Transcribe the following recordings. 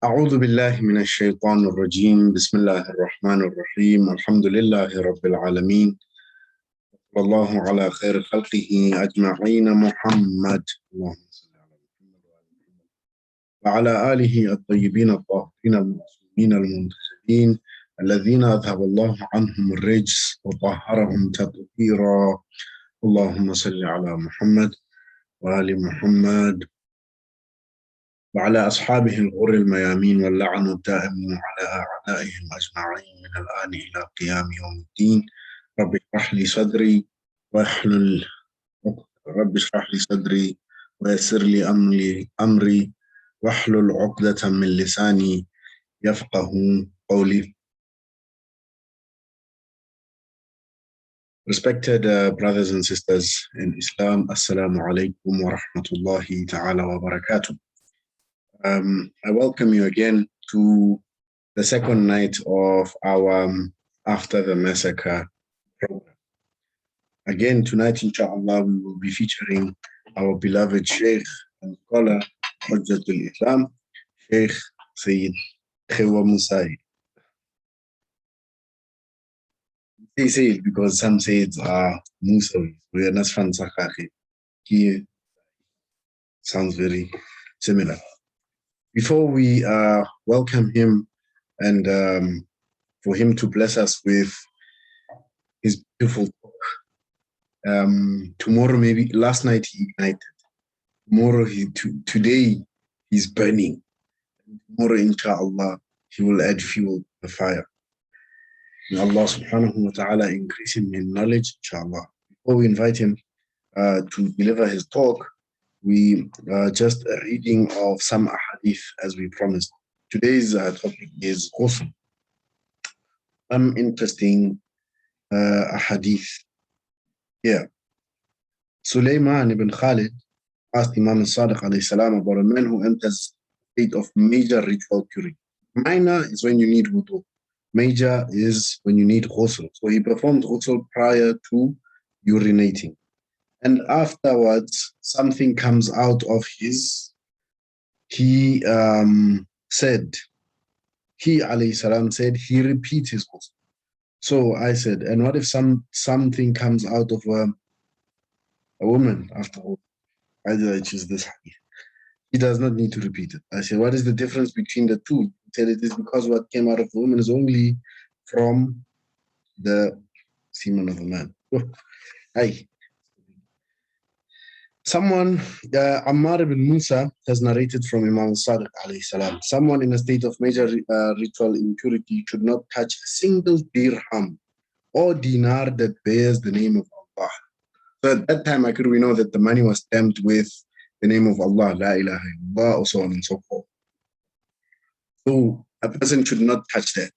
أعوذ بالله من الشيطان الرجيم بسم الله الرحمن الرحيم الحمد لله رب العالمين والله على خير خلقه أجمعين محمد اللهم صل على محمد وعلى آله الطيبين الطاهرين المعصومين المنتجبين الذين أذهب الله عنهم الرجس وطهرهم تطهيرا اللهم صل على محمد وآل محمد وعلى أصحابه الغر الميامين واللعن الدائم على أعدائهم أجمعين من الآن إلى قيام يوم الدين رب اشرح لي صدري واحلل رب اشرح لي صدري ويسر لي أمري واحلل عقدة من لساني يفقه قولي. Respected brothers and sisters in Islam, Assalamu alaikum wa rahmatullahi ta'ala wa barakatuh. I welcome you again to the second night of our After the Massacre program. Again, tonight, inshallah, we will be featuring our beloved Sheikh and scholar, Hujjatul Islam, Sheikh Sayyid Kgeua Mosae. They say it because some say it's Musae. We are not from Sakaki. He sounds very similar. Before we welcome him and for him to bless us with his beautiful talk, tomorrow maybe, last night he ignited. Tomorrow, today he's burning. Tomorrow, inshallah, he will add fuel to the fire. May Allah subhanahu wa ta'ala increase him in knowledge, inshallah. Before we invite him to deliver his talk, we just a reading of some ahadith as we promised. Today's topic is ghusl. Some interesting ahadith. Yeah. Sulaiman ibn Khalid asked Imam al-Sadiq alayhi salam about a man who enters a state of major ritual purity. Minor is when you need wudu. Major is when you need ghusl. So he performed ghusl prior to urinating. And afterwards, something comes out of he said, alayhi salam said, he repeats his ghusl. So I said, and what if something comes out of a woman after all? Why did I choose this hadith? He does not need to repeat it. I said, what is the difference between the two? He said, it is because what came out of the woman is only from the semen of a man. Hey. Someone, Ammar ibn Musa has narrated from Imam al-Sadiq alayhi salam, someone in a state of major ritual impurity should not touch a single dirham or dinar that bears the name of Allah. So at that time, we know that the money was stamped with the name of Allah, La ilaha illallah, or so on and so forth. So a person should not touch that.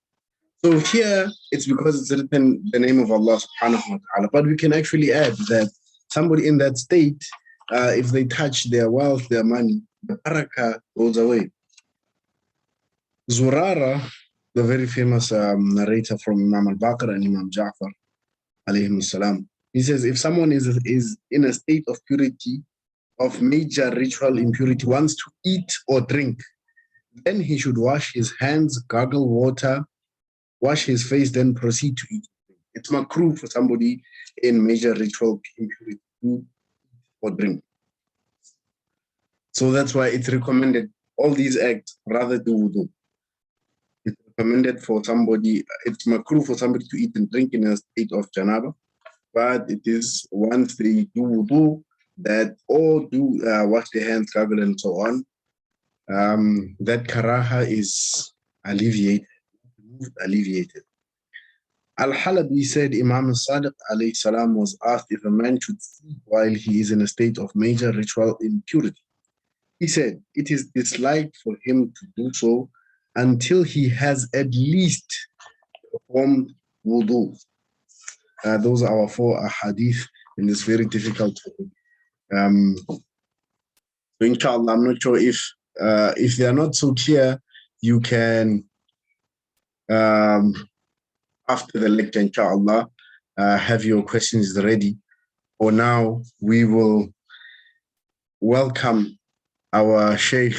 So here, it's because it's written the name of Allah subhanahu wa ta'ala. But we can actually add that somebody in that state, if they touch their wealth, their money, the barakah goes away. Zurara, the very famous narrator from Imam al-Baqir and Imam Ja'far, alayhim salam, he says, if someone is in a state of purity, of major ritual impurity, wants to eat or drink, then he should wash his hands, gargle water, wash his face, then proceed to eat. It's makruh for somebody in major ritual impurity to eat or drink. So that's why it's recommended, all these acts, rather do wudu. It's recommended for somebody, it's makruh for somebody to eat and drink in a state of janaba, but it is once they do wudu, that all do wash their hands, gargle, and so on, that karaha is alleviated. Al-Halabi said Imam al-Sadiq alayhi salam was asked if a man should sleep while he is in a state of major ritual impurity. He said it is disliked for him to do so until he has at least performed wudu. Those are our four ahadith in this very difficult topic. So inshallah, I'm not sure if they are not so clear, you can after the lecture, inshallah, have your questions ready. For now, we will welcome our Sheikh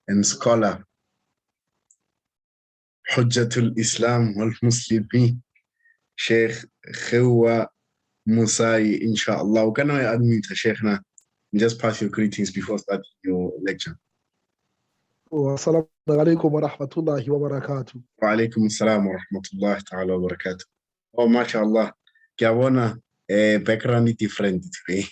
and scholar, Hujjatul Islam wal Muslimin, Sheikh Kgeua Mosae, inshallah. Can I unmute Sheikhna and just pass your greetings before starting your lecture? Assalamu alaikum wa rahmatullahi wa barakatuh. Wa alaikum assalam wa rahmatullahi ta'ala wa barakatuh. Oh, mashallah. Kiawona background is different today.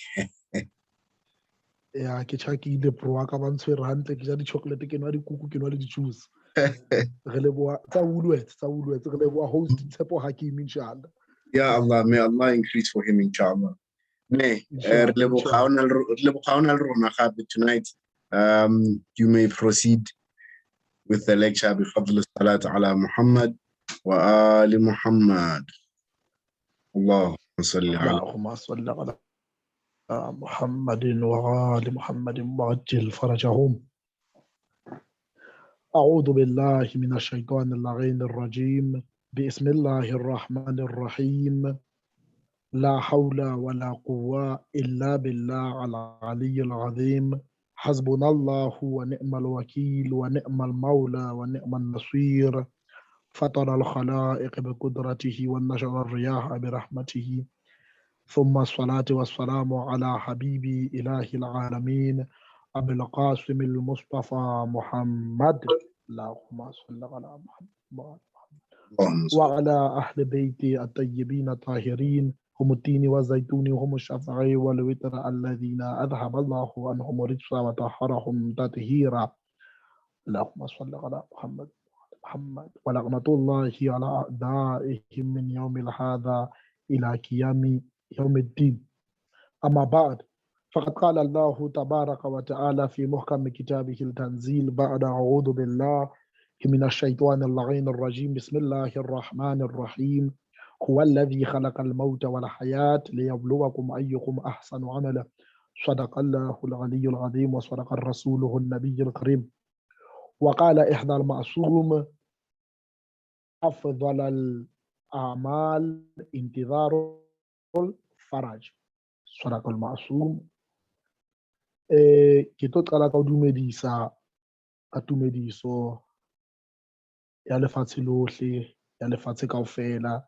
Ya ke tšhakile bro wa ka ba ntshwere hantle ke ja di-chocolate ke nwa dikuku ke nwa le di-juice re leboa tsa Woolworths re leboa host Tshepo Hakim inshallah. Ya Allah, may Allah increase for him inshallah. Ne, Inshallah. tonight. You may proceed with the lecture بفضل الصلاة على محمد وآل محمد. اللهم صل على اللهم صل على محمد وآل محمد وعجل فرجهم. أعوذ بالله من الشيطان اللعين الرجيم. بسم الله الرحمن الرحيم. لا حول ولا قوة إلا بالله العلي العظيم. حسبنا الله ونعم الوكيل ونعم المولى ونعم النصير. فطر الخلائق بقدرته ونشر الرياح برحمته. ثم الصلاة والسلام على حبيبي إله العالمين أبي القاسم المصطفى محمد. اللهم صل على محمد وعلى أهل بيتي الطيبين الطاهرين هم التين والزيتون هم الشفعي والوتر الذين أذهب الله عنهم الرجس وطهرهم تطهيرا. اللهم صل على محمد ولعنة الله على أعدائهم من يوم هذا إلى قيام يوم الدين. أما بعد فقد قال الله تبارك وتعالى في محكم كتابه التنزيل بعد أعوذ بالله من الشيطان اللعين الرجيم. بسم الله الرحمن الرحيم. هو الذي خلق الموت والحياة ليبلوكم أيكم أحسن عملا. صدق الله العلي العظيم وصدق رسوله النبي الكريم. وقال إحدى المعصوم أفضل الأعمال انتظار الفرج. صدق المعصوم. Ke tlo qala ka ho dumedisa ka tumediso ya lefatshe lohle ya lefatshe kaofela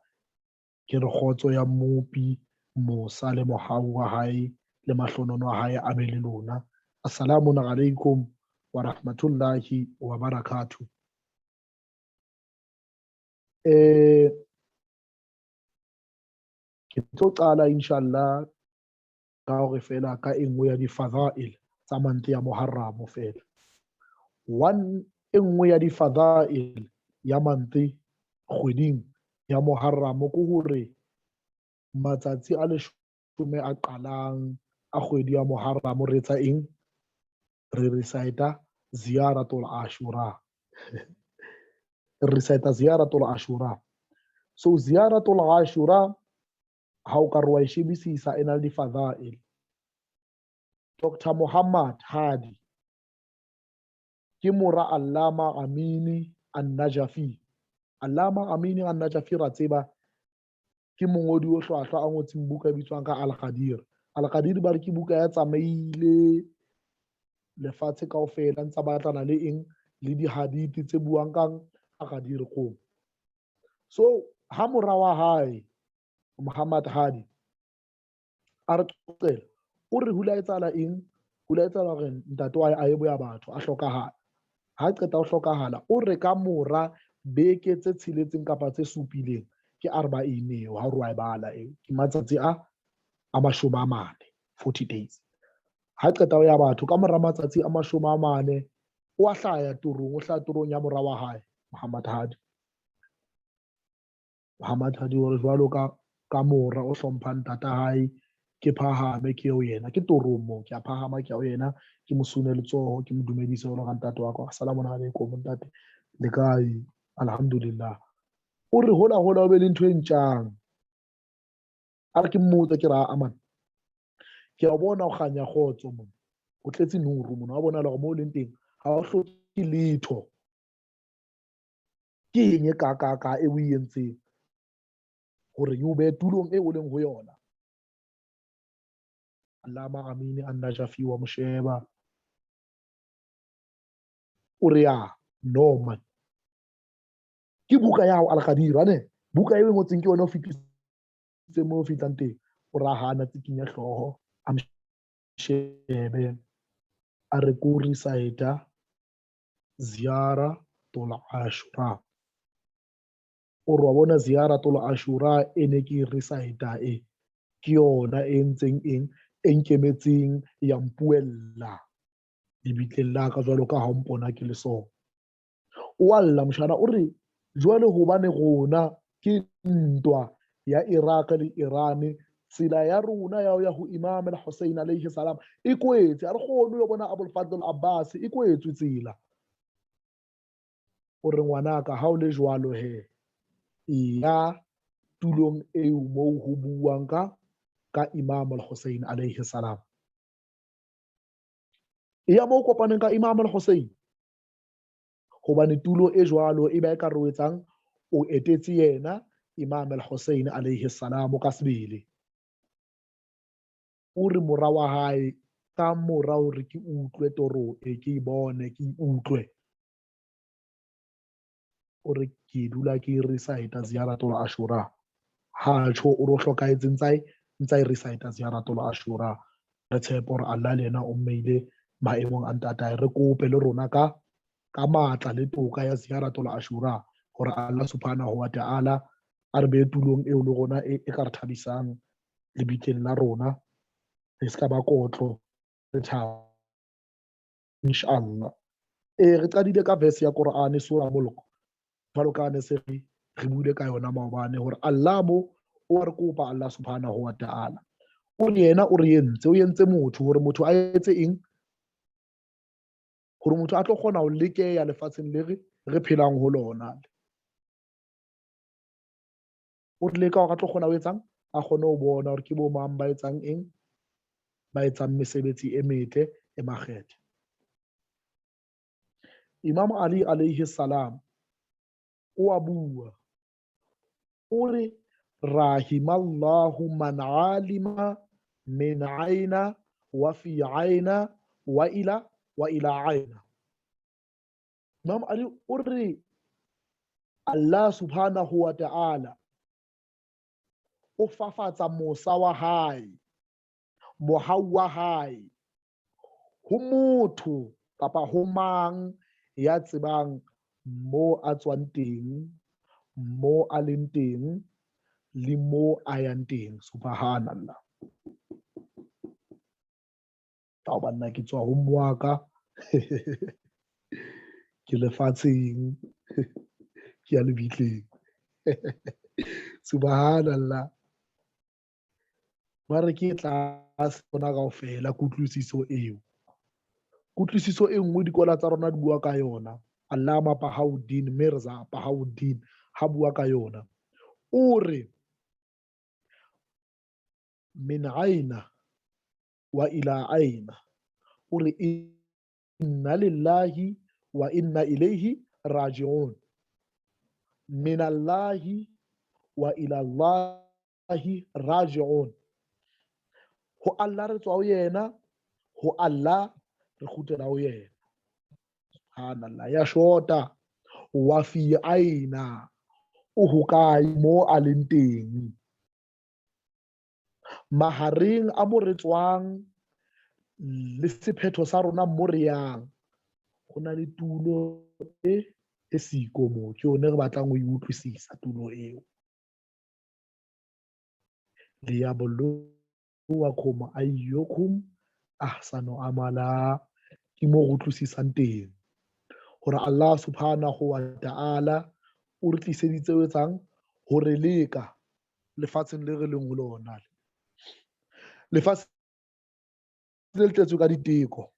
ke re kgotso ya mmopi mosa le mohau wa hae le mahlonono a hae a be le lona. Assalamu alaikum wa rahmatullahi wa barakatuh. Ke tlo qala inshallah ka hore fela ka e nngwe ya di-fadha'il tsa mantle ya Muharram fela. E nngwe ya di-fadha'il ya mantle kgweding ya Muharram ke hore matsatsi a 10 a qalang a kgwedi ya Muharram re etsa eng? Re recita ziyaratul Ashura. Re recita ziyaratul Ashura. So ziyaratul Ashura ha o ka re wa e shebisisa e na le di-fadha'il. Dr. Muhammad Hadi ke mora Allama Amini An-Najafi. Allama Amini An-Najafi ra tseba ke mongodi o hlwahlwa a ngotseng buka e bitswang ka Al-Qadir. Al-Qadir ba re ke buka ya tsamaile lefatshe kaofela ntsa batlana le eng le dihadithi tse buang kang Al-Qadir ko. So ha mora wa hae Muhammad Hadi a re qoqela o re hula etsahala eng? Hula etsahala hore ntate wa hae a ye boya batho a hlokahala. Ha qeta ho hlokahala o re ka mora beke tse 6 kapa tse 7 ke Arba'een eo ha o re wa e bala eo ke matsatsi a 40 40 days. Ha qeta ho ya batho ka mora matsatsi a 40 o a hlaya turong ya mora wa hae Muhammad Hadi. Muhammad Hadi o re jwalo ka mora o hlomphang ntata hae ke phahame ke eo yena ke turong moo ke a phahama ke eo yena ke mo sune letsoho ke mo dumedise ho ka ntate wa ka. Assalamu alaikum ntate le kae? Alhamdulillah. O re hola o be le ntho e ntjang. A re ke mmotse ke ra aman ke a bona o kganya kgotso mo o tletse nuru mo wa bona le gore mo leng teng ha o hloke letho. Ke eng e ka e o entseng hore o be tulong e o leng ho yona? Allama Amini An-Najafi wa Mosheba o re ya no man ke buka ya al-Qadir ane buka e ngotseng ke yona o fitise mo fitlang teng o ra hana tsiking ya hloho a mshebe a re ko recite ziyara tul ashura o re wa bona ziyara tul ashura e ne ke recite ke yona e ntseng eng e nkemetseng ya mpuella lebitleng la ka jwalo ka ha mpona ke le so o alla moshana o re jwale hobane rona ke ntwa ya Iraq le Iran tsela ya rona ya ho Imam al-Hussein alayhi salam e kwetse a re kgone yo bona Abul Fadl al-Abbas e kwetse tsela o re ngwanaka ha o le jwalo he ya tulong eo moo ho buang ka Imam al-Hussein alayhi salam ya mo kopaneng ka Imam al-Hussein hobane tulo e jwalo e ba e ka re etsang o etetse yena Imam al-Hussein alayhi salam ka sebele o re mora wa hae ka mora hore ke utlwe toro e ke bone ke utlwe o re ke dula ke recite ziyaratul ashura ha tsho o ro hlokaetse ntsa recite ziyaratul ashura re tshepo hore Allah le yena o mmeile maemong a ntata re kope le rona ka matla le toka ya ziyaratul ashura hore Allah subhanahu wa ta'ala a re be tulong eo le rona e ka re thabisang lebitleng la rona le ska ba kotlo re thaba inshallah re qadile ka verse ya Qur'an sura mulk jwalo ka ne se re buile ka yona maobane hore Allah mo o re kopa Allah subhanahu wa ta'ala o le yena o re o entse motho hore motho a etse eng hore motho a tlo kgona ho lekeya lefatsheng le re phelang ho lona o re leka hore a tlo kgona ho etsang a kgone ho bona hore ke bo mang ba etsang eng ba etsang mesebetsi e metle e makgethe Imam Ali alayhi salam o a bua o re rahimallahu man alima min aina wa fi aina wa ila aina Imam Ali o re Allah subhanahu wa ta'ala o fafatsa mosa wa hae mohau wa hae ho motho kapa ho mang ya tsebang mo a tswang teng mo a leng teng le mo a yang teng subhanallah ka banna ke tswa ho moaka ke lefatsheng ke ya lebitleng subhanallah ba re ke tlase bona kaofela kutlwisiso eo kutlwisiso e nngwe dikola tsa rona di bua ka yona Allama Bahauddin Mirza Bahauddin ha bua ka yona o re min aina wa ila aina o re inna lillahi wa inna ilayhi raji'un min allahi wa ila allahi raji'un ho Allah re tswa ho yena ho Allah re kgutlela ho yena subhanallah ya shota wa fi aina o hokae mo a leng teng mahareng a mo re tswang le sephetho sa rona mo re yang go na le tulo e siko mo ke yone re batlang ho e utlwisisa tulo eo liyabluwakum ayyukum ahsanu amala ke mo go utlwisisang teng hore Allah subhanahu wa ta'ala o re tliseditse o etsang hore leka lefatsheng le re leng ho lona lefatshe le tletse ka diteko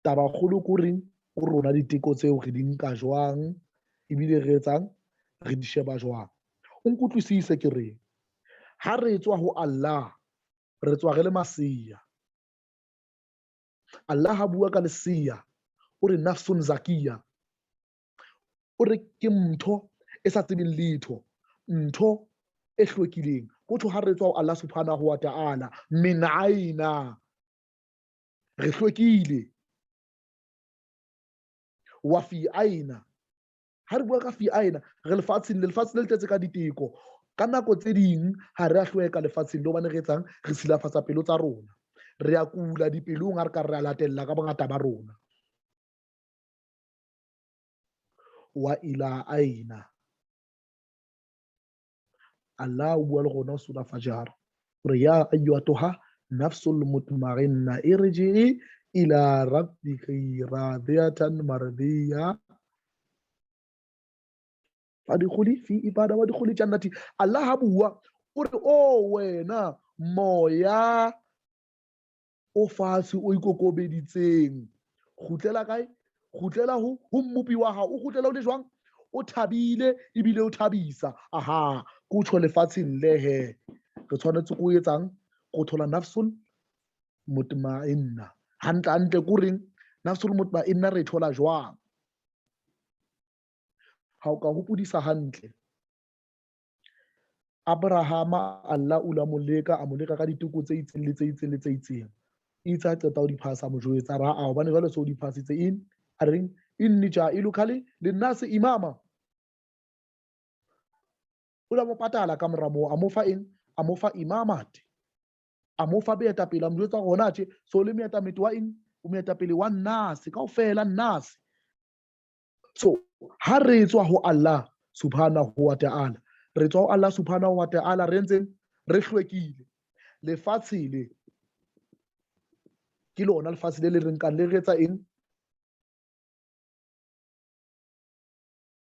taba kgolo ke reng o rona diteko tseo re di nka jwang ebile re etsang re di sheba jwang o nkutlwisise ke reng ha re tswa ho Allah re tswa re le masia Allah ha bua ka lesia o re nafsun zakiya o re ke ntho e sa tsebeng letho ntho e hlwekileng botho ha re tswa ho Allah subhanahu wa ta'ala min aina re hlwekile wa fi aina ha re bua ka fi aina re lefatsheng le tletse ka diteko ka nako tse ding ha re a hlweka lefatsheng le hobane re etsang re silafatsa pelo tsa rona re a kula dipelong ha re ka re a latella ka bongata ba rona wa ila aina Allah o bua le rona sura Fajar hore ya ayyatuha nafsul mutma'inna irji'i ila rabbiki radiyatan mardiya fadkhuli fi ibada wadkhuli jannati. Allah ha bua o re o wena moya o fatshe o ikokobeditseng kgutlela kae kgutlela ho mmupi wa hao o kgutlela o le jwang o thabile ebile o thabisa aha ko tsho lefatsheng le he re tshwanetse go etsang go thola nafsul mutma'inna hantle ko reng nafsul mutma'inna re thola jwang ha o ka hopodisa hantle Abrahama Allah o la moleka a moleka ka diteko tse itseng le tse itseng le tse itseng itse a qeta ho di phasa mo jwetsa ra a hobane jwale so di phasitse a reng inni ja'iluka linnasi imama o la mo patala ka mora moo a mo fa eng a mo fa imamat a mo fa boetapele a mo jwetsa gona tje so le moetapele wa eng o moetapele wa nnase kaofela nnase so ha re tswa ho Allah subhanahu wa ta'ala re tswa ho Allah subhanahu wa ta'ala re ntseng re hlwekile lefatshe le ke lona lefatshe le reng ka le retsa eng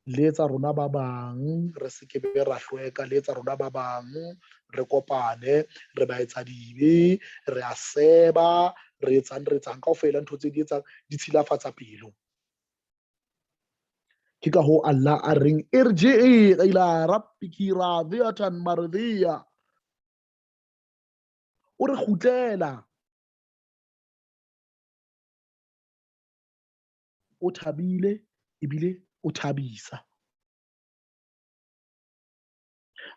le etsa rona ba bang re se ke be ra hlweka le etsa rona ba bang re kopane re ba etsa dibe re a seba re etsang kaofela ntho tse di etsang di tshilafatsa pelo ke ka ho Allah a reng irji'i ila rabbiki radiyatan mardiya o re kgutlela o thabile ebile o thabisa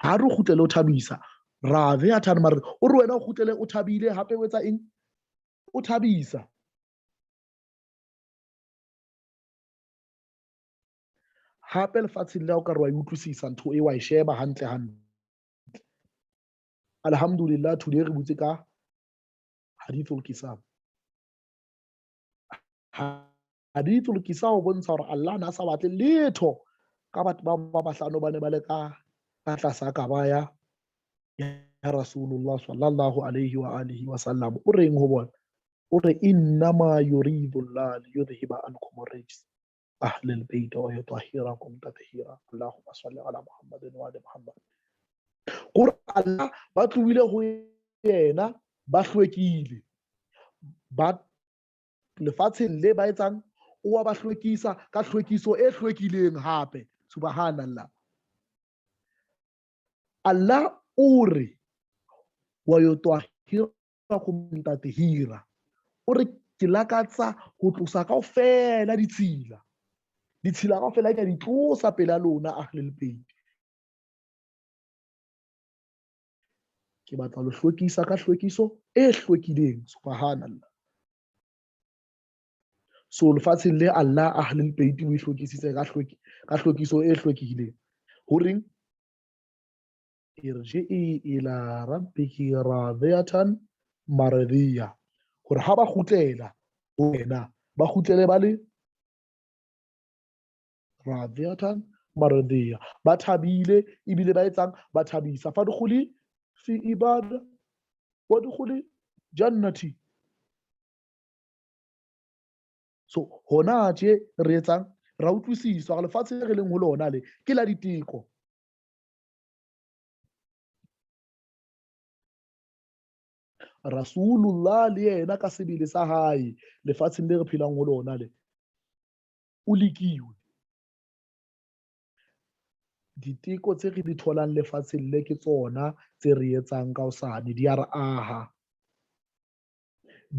ha re kgutlele o thabisa radiyatan mardiya o re wena o kgutlele o thabile hape o etsa eng o thabisa hape lefatsheng le ha o ka re wa utlwisisa ntho e wa e sheba hantle alhamdulillah today re butse ka hadithul kisam hadithul kisam o bontsha hore Allah na sa batle letho ka batho ba bahlano ba ne ba le ka tlasa ka baya ya Rasulullah sallallahu alaihi wa alihi wa sallam o reng ho bona o re innama yuridu Allah liyudhhiba ankum ar-rijs أهل البيت ويطهركم تطهيرا اللهم صل على محمد وعلى محمد قرآن ba tlohile ho yena ba hlwekile ba lefatsheng le ba etsang o wa ba hlwekisa ka hlwekiso e hlwekileng hape subhanallah Allah o re wa yutahhirakum tathira o re ke lakatsa ho tlosa kaofela ditshila kaofela ke di tlosa pela lona ahlul bait ke batla lo hlwekisa ka hlwekiso e hlwekileng subhanallah so lefatsheng le Allah ahlul bait o hlwekisitse ka hlwekiso e hlwekileng ho reng irji'i ila rabbiki radiyatan mardiya hore ha ba kgutlela ho wena ba kgutlele ba le radiyatan mardiya ba thabile ebile ba etsang ba thabisa fadkhuli fi ibada wadkhuli jannati so hona tje re etsang ra utlwisisa gore lefatshe le re leng ho lona le ke la diteko Rasulullah le yena ka sebele sa hae lefatsheng le re phelang ho lona le o lekiwe diteko tse re di tholang lefatsheng le ke tsona tse re etsang ka hosane di a re aha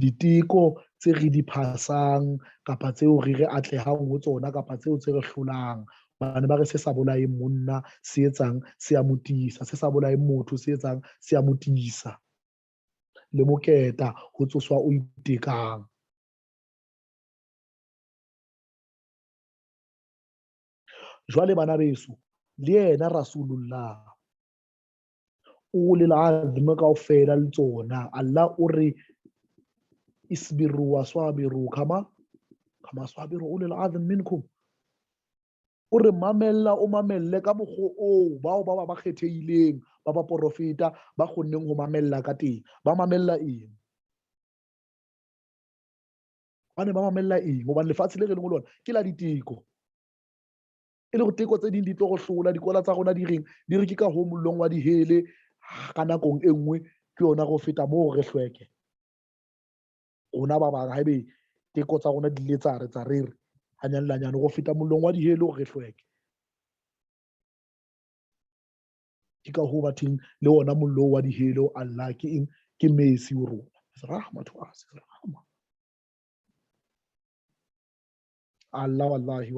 diteko tse re di phasang kapa tseo re atlehang ho tsona kapa tseo tse re hlolang bana ba re se sa bolaeng monna se etsang se a motisa se sa bolaeng motho se etsang se a motisa le moketa ho tsoswa o itekang jwale bana beso le yena Rasulullah ulil azmi kaofela le tsona Allah o re isbiru waswabiru kama swabiru ulil azmi minkum o re mamella o mamelle ka mokgo o bao ba kgethehileng ba profeta ba kgonneng ho mamella ka teng ba mamella eng ba mamella eng hobane lefatshe le re leng ho lona ke la diteko e le go teko tse ding di tlo go hlola dikola tsa rona di reng di re ke ka ho mollong wa dihele ka nakong e nngwe ke yona go feta moo re hlweke rona ba bang haebe teko tsa rona di le tsa re hanyane lanyane go feta mollong wa dihele o re hlweke ke ka ho bathing le ona mollo wa dihele Allah ke eng ke mesi o rona rahmatu rahma Allah wallahi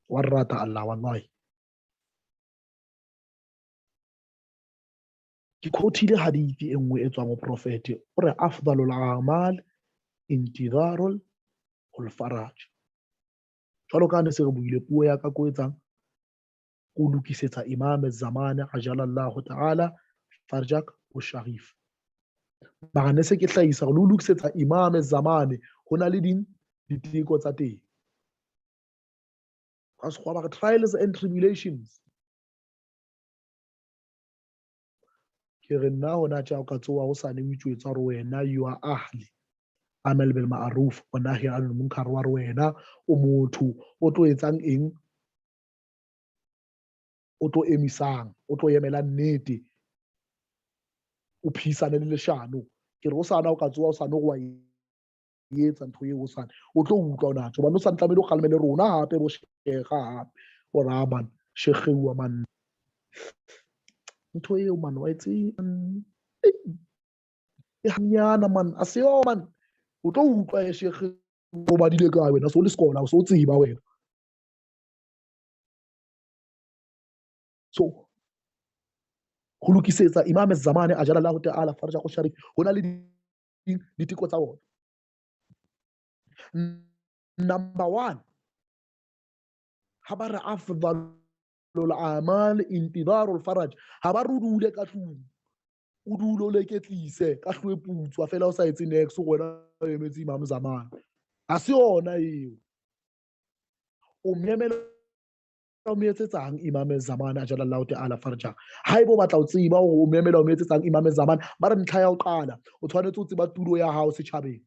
warata Allah wallahi ke quote-ile hadithi e nngwe e tswang ho profete o re afdalul a'mal intidharul faraj jwalo ka ne se re buile puo ya ka ko etsang o lokisetsa imam zamane ajalallahu ta'ala farjak o sharif mara ne se ke hlahisa go lokisetsa imam zamane ho na le diteko tsa teng ka sekgowa ba re trials and tribulations ke re nna hona tja o ka tsoa ho sane o itjwetsa hore wena you are ahli amal bil ma'ruf wa nahy anil munkar wa wena o motho o tlo etsang eng o tlo emisang o tlo emela nnete o phisane le leshano ke re o sana o ka tsoa o sane go wa etsa ntho eo o sane o tlo utlwa ona tso bana o sane tlamehile o kgalemele rona hape bo shekha hape o raban Kgeua man ntho eo man wa itse e hanyana man a se yo man o tlo utlwa e shekhe o badile ka wena so le skola o so tseba wena so go lokisetsa imam zamane ajalallahu ta'ala farja go sharif hona le ditiko tsa bona number 1 ha ba re afdalul a'mal intidharul faraj ha ba rudule ka tlung o dulo le ketlise ka hlwe putswa fela o sa etse next gona o emetse imam zamane a se yona eo o memela o mo etsetsang imam zamane ajalallahu ta'ala farja haeba o batla o tseba o memela o mo etsetsang imam zamane ba re ntlha ya o qala o tshwanetse o tseba tulo ya hao setjhabeng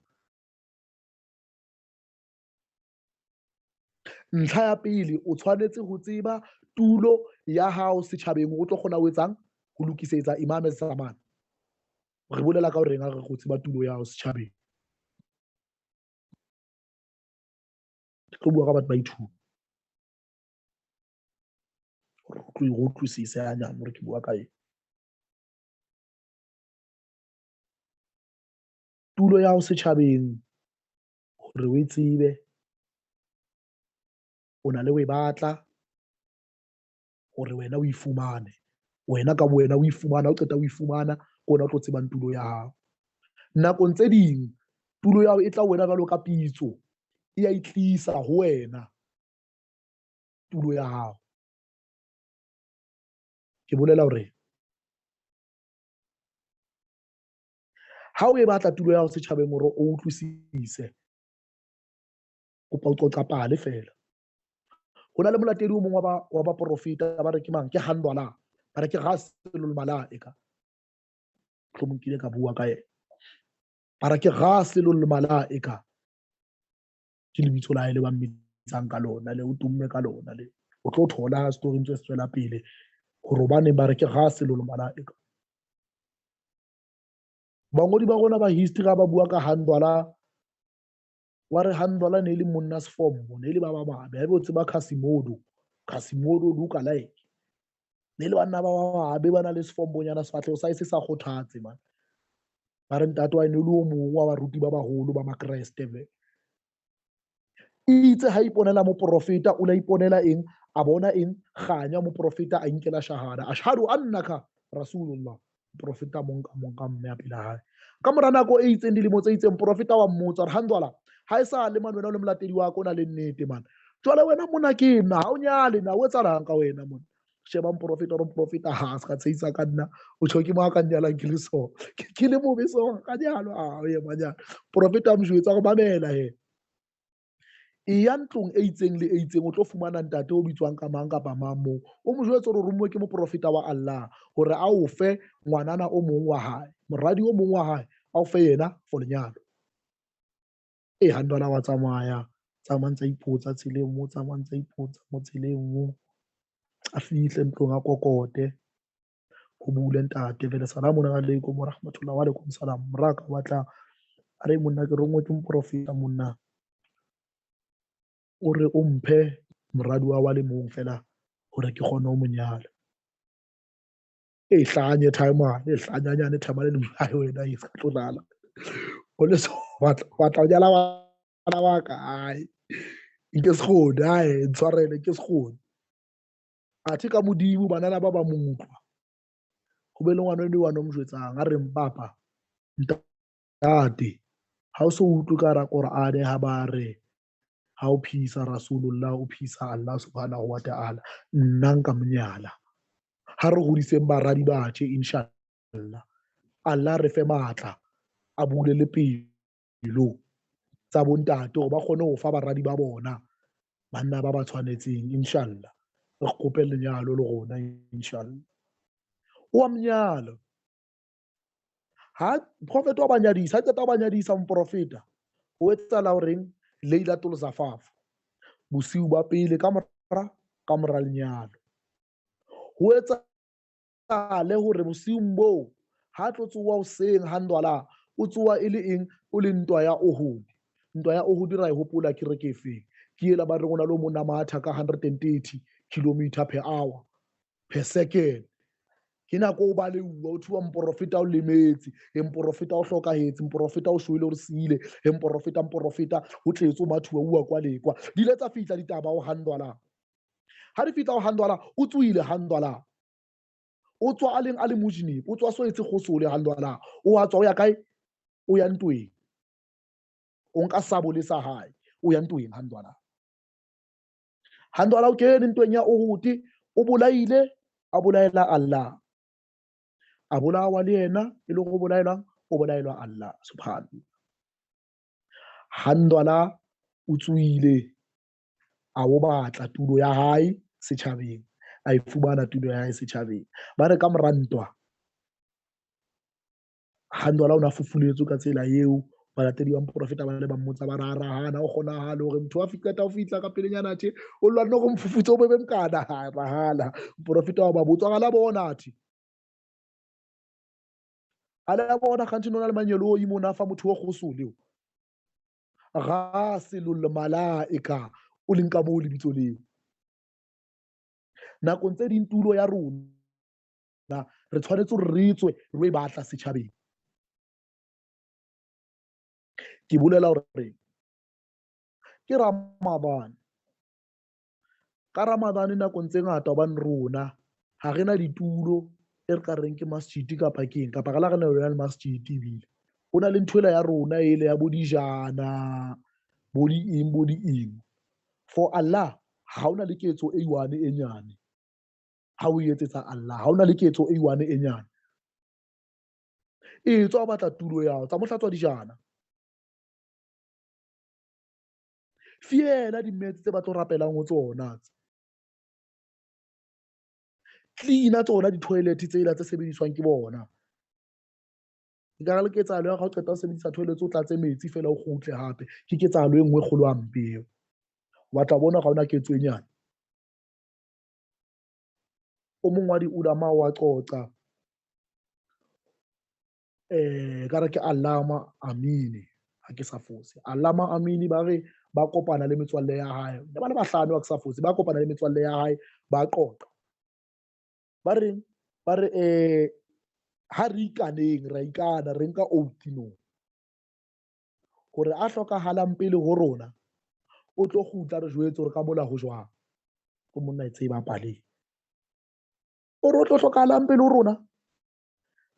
ntlha ya pele o tshwanetse ho tseba tulo ya hao setjhabeng o tlo kgona ho etsang ho lokisetsa imam zamane re bolela ka hore re go tseba tulo ya hao setjhabeng ke bua ka batho ba ithuta go utlwisise hanyane hore ke bua ka eng tulo ya hao setjhabeng hore o e tsebe o na le o e batla hore wena o ifumane wena ka wena o ifumana o qeta o ifumana kona o tlo tsebang tulo ya hao nakong tse ding tulo ya hao e tla wena jwalo ka pitso e ya itlisa ho wena tulo ya hao ke bolela hore ha o e batla tulo ya hao setjhabeng hore o utlwisise kopa o qoqa pale fela ho na le molatedi o mong wa ba profeta ba re ke mang ke handwala ba re ke ghasilul malaika tlo mokile ka bua ka yena ba re ke ghasilul malaika ke lebitso la ile ba mmitsang ka lona le o tumme ka lona le o tlo thola story ntse se tswela pele hore bane ba re ke ghasilul malaika bangodi ba rona ba history ba bua ka handwala wa re handwala ne le monna sefombo ne le ba babe ha botse ba Kasimodo luka like ne le bana ba babe ba na le sefombo nyana sefatlhego sa se sa kgothatse man ba re ntate wa ne le o mong wa baruti ba baholo ba makreste be itse ha iponela mo profeta o la iponela eng a bona eng khanya mo profeta a inkela shahada ashhadu annaka rasulullah profeta mong ka mme a pela hae ka mora nako e itseng dilemo tse itseng profeta wa mmotsa re handwala ha e sa le man wena le molatedi wa ko na le nnete man jwale wena mona ke nna ha o nyale na o etsahalang ka wena mona sheba moprofeta o re moprofeta ha se ka tshehisa ka nna o tjho ke mo ka nyalang ke le so ke le mobe so ka nyalo o ye manyana profeta a mo jwetsa go mamela he e ya ntlong e itseng le e itseng o tlo fumana ntate o bitswang ka mang kapa mang moo o mo jwetsa hore romuwe ke moprofeta wa Allah hore a o fe ngwanana o mong wa hae moradi o mong wa hae a o fe yena for lenyalo handwana wa tsamaya tsa ipotsa tseleng mo tsamayang tsa ipotsa mo tseleng mo a fihle ntlong a kokote ho bule ntate vele salamu alaikum wa rahmatullahi wa alaikum salam mraka wa tla a re monna ke rongwe ke moprofeta monna o re o mphe moradi wa le mong fela hore ke kgone ho monyala e hlanye timer e hlanyanyane timer le molayo wena e sa tlolala o le so batla ho nyala bana ba ka ai nke se kgone ai ntshwarele ke se kgone athe ka modimo banana ba mutlwa ho be le ngwana le wana o mo jwetsang a re mpapa ntate ha o so utlwe ka ra Qur'ane ha ba re ha o phisa Rasulullah o phisa Allah subhanahu wa ta'ala nna nka monyala ha re hodiseng baradi ba tje inshallah Allah re fe matla a bule le pelo tsa bontate hore ba kgone ho fa baradi ba bona banna ba ba tshwanetseng inshallah re kope lenyalo le rona inshallah o mnyalo ha prophet wa banyadisa ha qeta wa banyadisa moprofeta o etsala horeng Laylatul Zafaf bosiu ba pele ka mora lenyalo ho etsale hore bosiu bo ha tlo tsowa hoseng handwala o tsowa e le eng o le ntwa ya Uhud ntwa ya Uhud ra e hopola ke re ke efeng ke ela ba re gona lo mona matha ka 130 km per hour per second ke nako o ba le o thuwa moprofeta o lemetse moprofeta o hlokahetse moprofeta o shwele o re siile moprofeta o tletse o mathuwa ua kwa lekwa di ile tsa fitla ditaba o handwala ha di fitla o handwala o tswile handwala o tswa a le mujinib o tswa so etse khosole handwala o a tswa o ya kae o ya ntweng o nka sabo le sa hae o ya ntweng handwala o kene ntweng ya Uhud o bolaile a bolaela Allah a bolawa le yena e le go bolaelwa o bolaelwa Allah subhanahu handwala o tswile a o batla tulo ya hae setjhabeng a e fumana tulo ya hae setjhabeng ba re ka morantwa handwala o na fufuletswe ka tsela eo balatedi ba moprofeta ba le ba mmotsa ba rarahana o kgonahale hore motho wa fitla o fitla ka pelenyana athe o lwanne go mfufutse o bebe mkana rahala moprofeta wa ba botswa gala bona athe ala bona khanti nona le manyelo o imona fa motho wa khosole ghasilul malaika o leng ka mo lebitso leo nakong tse ding tulo ya rona re tshwanetse re tswe re batla setjhabeng ke bolela hore ke Ramadan ka Ramadan nakong tse ngata hobane rona ha rena ditulo e re ka reng ke masjid kapa keng kapa ka la re na le masjid ebile ho na le nthwela ya rona ele ya bodijana bodi eng for Allah ha ona le ketso e one e nyane ha o etsetsa Allah ha ona le ketso e one e nyane e tswa batla tulo yao tsa mohlatswa dijana fiela dimetse tse ba tlo rapelang ho tsona cleaner tsona di-toilet tsela tse sebediswang ke bona nkare le ketsahalo ya ga o qeta ho sebedisa toilet o tlatse metsi fela o kgutle hape ke ketsahalo e nngwe kgolo hampe eo wa tla bona ga ona ketso e nyane o mong wa di-ulama wa qoqa ka re ke al-Mahdi ha ke sa fose al-Mahdi ba re ba kopana le metswalle ya hae ba le bahlano wa ke sa fose ba kopana le metswalle ya hae ba qoqa ba re ha re ikaneng ra ikana re nka oath no hore a hlokahalang pele ho rona o tlo kgutla re jwetse hore ka mola ho jwang ko monna e tseba paleng o re o tlo hlokahalang pele ho rona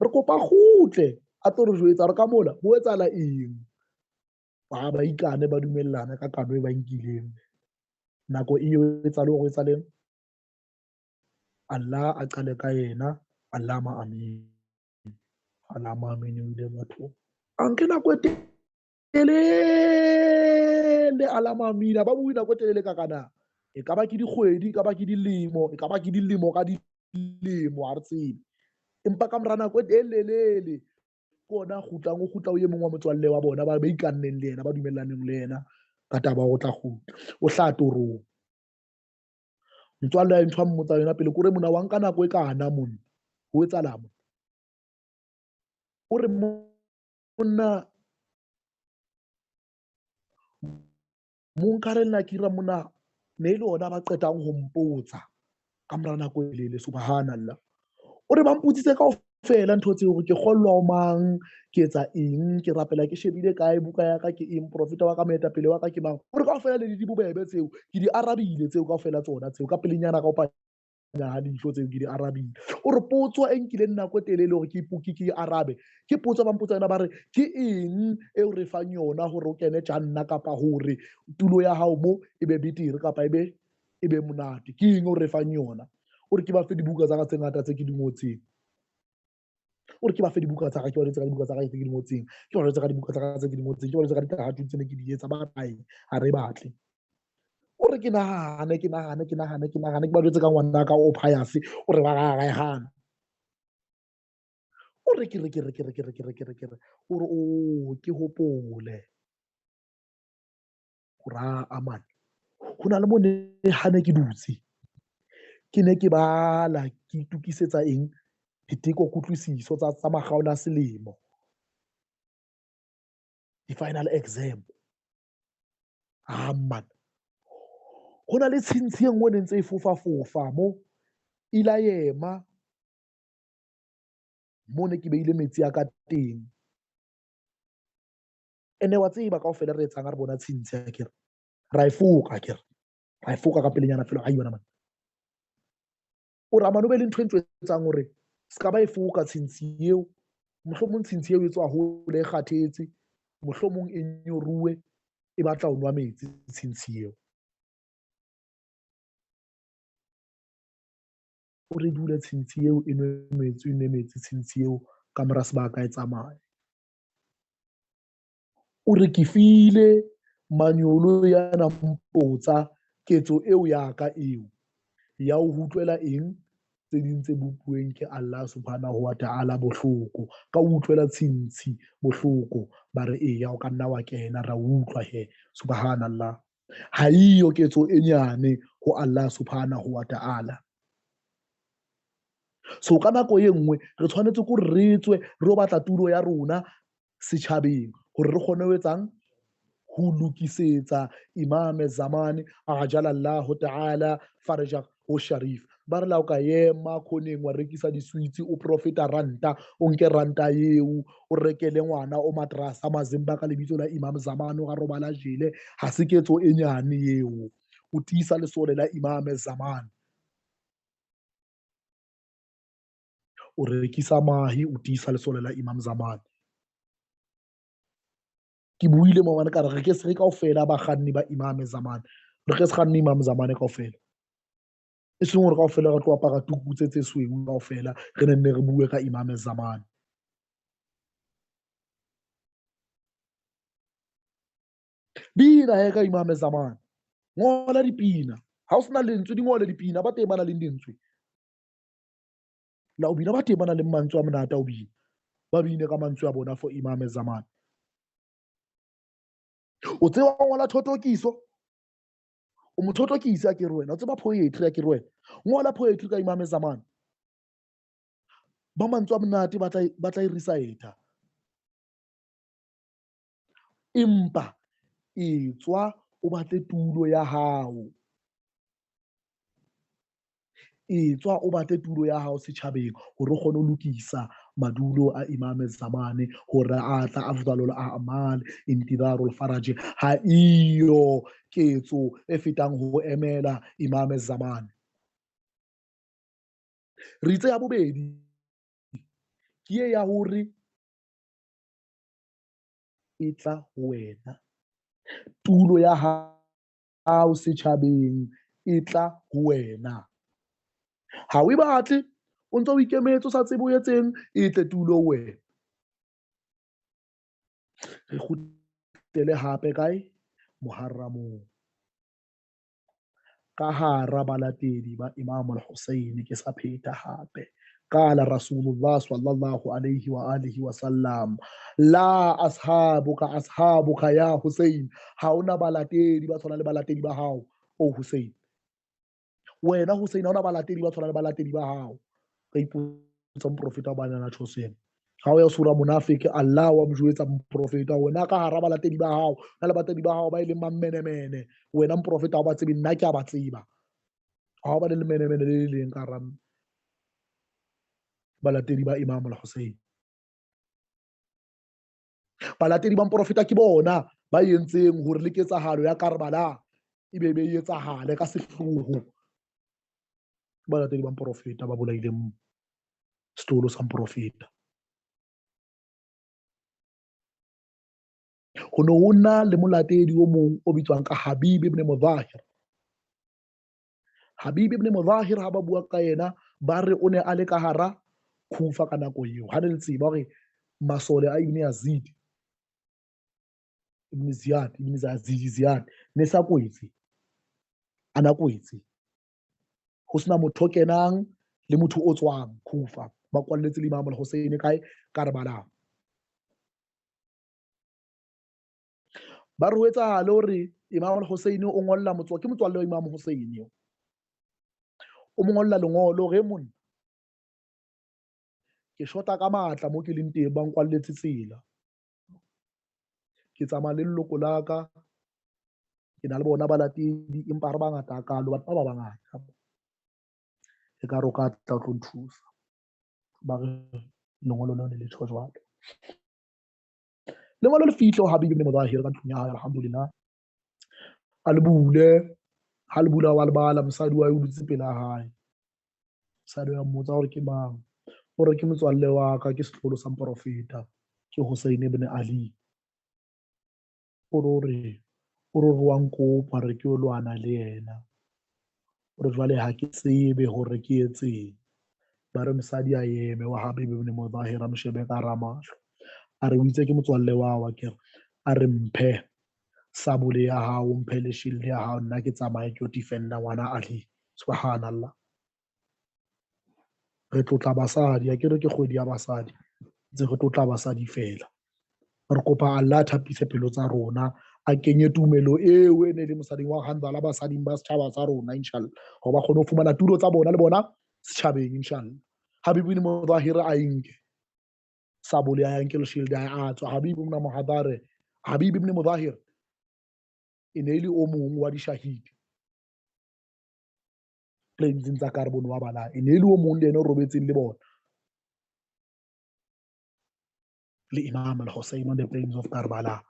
re kopa kgutle a tlo re jwetsa re ka mola ho etsahala eng ba ikane ba dumellana ka kano e ba nkileng nako eo e tsale hore e tsaleng Allah a qale ka yena Allama amin Allama amin o ile batho anke nako e telele Allama amin ba bue nako e telele ka kana e ka ba ke dikgwedi e ka ba ke dilemo e ka ba ke dilemo ka dilemo ha re tsebe empa ka mora nako e telelele kona kgutla o ye mong wa motswalle wa bona ba ikanneng le yena ba dumellaneng le yena ka taba go tla kgutla o hla torong motswalle a ntho a mmotsa yona pele kore mona wa nka nako e kana monna ho etsahala mo o re monna mo nkarella kira mona ne ile ona ba qetang ho mpotsa ka mora nako e lele subhanallah o re ba mputsitse kaofela ntho tseo hore ke kgollwa o mang ke etsa eng ke rapela ke shebile kae buka ya ka ke eng profeta wa ka moetapele wa ka ke mang o re kaofela le di bobebe tseo ke di arabile tseo kaofela tsona tseo ka pelenyana ka ha dintho tseo ke di arabile o re potso e nkileng nako e telele hore ke arabe ke potso ba mpotsa yona ba re ke eng eo re fang yona hore o kene janna kapa hore tulo ya hao mo e be betere kapa e be monate ke eng o re fang yona o re ke ba fe dibuka tsa ka tse ngata tse ke di ngotseng o re ke ba fe dibuka tsa ka ke ba letsa ka dibuka tsa ka tse ke di ngotseng ke ba letsa ka dibuka tsa ka tse ke di ngotseng ke ba letsa ka ditahatong tse ne ke di etsa ba kae ha re batle o re ke nahane ke ba jwetse ka ngwana ka o pious o re ba ga hana o re ke re o re o ke hopole ho ra aman ho na le mo ne hane ke dutse ke ne ke bala ke itukisetsa eng diteko kutlwisiso tsa makgaola selemo di-final exam man ho na le tshintshi e nngwe ne ntse e fofa mo ila yema mo ne ke beile metsi a ka teng ene wa tseba kaofela re etsang a re bona tshintshi a kere ra e foka ka pelenyana fela ha yona man o ra mano be le ntho e ntjwetsang hore ska ba e foka tshintshi eo mohlomong tshintshi eo e tswa hole e kgathetse mohlomong e nyoruwe e batla ho nwa metsi tshintshi eo o re dula tshintshi eo e nwe metsi tshintshi eo ka mora sebaka e tsamaya o re ke file manyolo yana mpotsa ketso eo ya ka eo ya ho utlwela eng tse ding tse bupuweng ke Allah subhanahu wa ta'ala bohloko ka utlwela tshintshi bohloko ba re eya o ka nna wa kena ra utlwa he subhanallah ha iyo ketso e nyane ho Allah subhanahu wa ta'ala so ka nako e nngwe re tshwanetse ko re tswe re batla tulo ya rona setjhabeng hore re kgone ho etsang ho lokisetsa Imam zamani ajalallahu ta'ala farajah o sharif ba re la o ka ema khoneng wa rekisa diswitsi o profita ranta o nke ranta eo o rekele ngwana o madrasa mazimba ka lebitso la Imam zamani ga robala jele ha se ketso e nyane eo o tiisa lesole la Imam zamani o rekisa mahi o tiisa lesole la Imam zamani ke buile maobane ka re ke se re kaofela bakganni ba Imam zamani re ke se kganne Imam zamani kaofela e seng hore kaofela re tlo apara tuku tse sweu kaofela re nenne re bue ka Imam zamani bina he ka Imam zamani ngola dipina ha o sena lentswe di ngole dipina ba teng ba na le lentswe la o bina ba teng ba na le mantswe a monate o bina ba bine ka mantswe a bona for Imam zamani o tseba ngola thothokiso o mothothokisa ke re wena o tseba poetry ya ke re wena ngola poetry ka Imam zamani ba mantswe a monate ba tla e recite empa etswa o batle tulo ya hao etswa o batle tulo ya hao setjhabeng hore o kgone ho lokisa madulo a Imam zamani hore a tla afdalul a'mal intidarul faraj ha iyo ketso e fetang ho emela Imam zamani re itse ya bobedi ke ya hore e tla ho wena tulo ya hao setjhabeng e tla ho wena. Ha o e batle, o ntso o ikemetse o sa tsebe o etseng, e tle tulo wena. Re kgutlele hape kae? Muharramong. Ka hara balatedi ba Imam al-Hussein ke sa pheta hape. قال رسول الله صلى الله عليه وآله وسلم لا أصحابك يا حسين. Haona balatedi ba tshwana le balatedi ba hao o Hussein. Wena Hussein haona balatedi ba tshwana le balatedi ba hao. Ka ipotsa moprofeta ba nana tshoseng. Ha o ya sura munafiki, Allah wa mjwetsa moprofeta wena ka hara balatedi ba hao na le balatedi ba hao ba ile mammenemene. Wena moprofeta o ba tsebe, nna ke a ba tseba. Ha o ba le menemene le leng ka hara balatedi ba Imam al-Hussein. Balatedi ba moprofeta ke bona ba entseng hore le ketsahalo ya Karbala e be etsahale ka sehloho. Balatedi ba moprofeta ba bolaileng setolo sa moprofeta. Ho ne ho na le molatedi o mong o bitswang ka Habib ibn Mudahir. Habib ibn Mudahir ha ba bua ka yena ba re o ne a le ka hara Kufa ka nako eo. Ha ne le tseba hore masole a Ibn Yazid Ibn Ziyad ne sa kwetse, ana kwetse. Ho sena motho o kenang le motho o tswang Kufa. Ba kwalletse le Imam al-Hussein kae? Karbala. Ba re ho etsahale hore Imam al-Hussein o ngolla ke motswalle wa Imam Hussein eo. O mo ngolla lengolo hore monna ke shota ka matla mo ke leng teng, ba nkwalletse tsela. Ke tsamaya le leloko la ka, ke na le bona balatedi empa re bangata hakalo, batho ba bangata. E ka re o ka tla o tlo nthusa. Ba re lengolo leo le tjho jwalo. Lengolo le fihle ho Habib ibn Mudahir ka ntlong ya hae, alhamdulillah. A le bule, ha le bula wa le bala, mosadi wa o dutse pela hae. Mosadi wa mmotsa hore ke mang? Hore ke motswalle wa ka, ke setloholo sa moprofeta, ke Hussein ibn Ali. O re wa nkopa re ke o lwana le yena. O re jwale ha ke tsebe hore ke etseng. Ba re mosadi a eme wa Habib ibn Mudahir a mo shebe ka hara mahlo. A re o itse ke motswalle wa wa, ke a re mphe sabole ya hao, mphe le shield ya hao, nna ke tsamaye ke o defenda ngwana Ali. Subhanallah. Re tlotla basadi, a ke re ke kgwedi ya basadi, ntse re tlotla basadi fela. Re kopa Allah thapise pelo tsa rona, a kenye tumelo eo e ne le mosading wa Handala basading ba setjhaba sa rona, inshallah. Ho ba kgone ho fumana tulo tsa bona le bona setjhabeng, inshallah. Habib ibn Mudahir a inke sabole ya nke le shield ya a tswa. Habib ibn Mudahir e ne le o mong wa dishahidi plains tsa Karbala wa bala, e ne le o mong le ene o robetseng le bona le Imam al-Hussein on the plains of Karbala.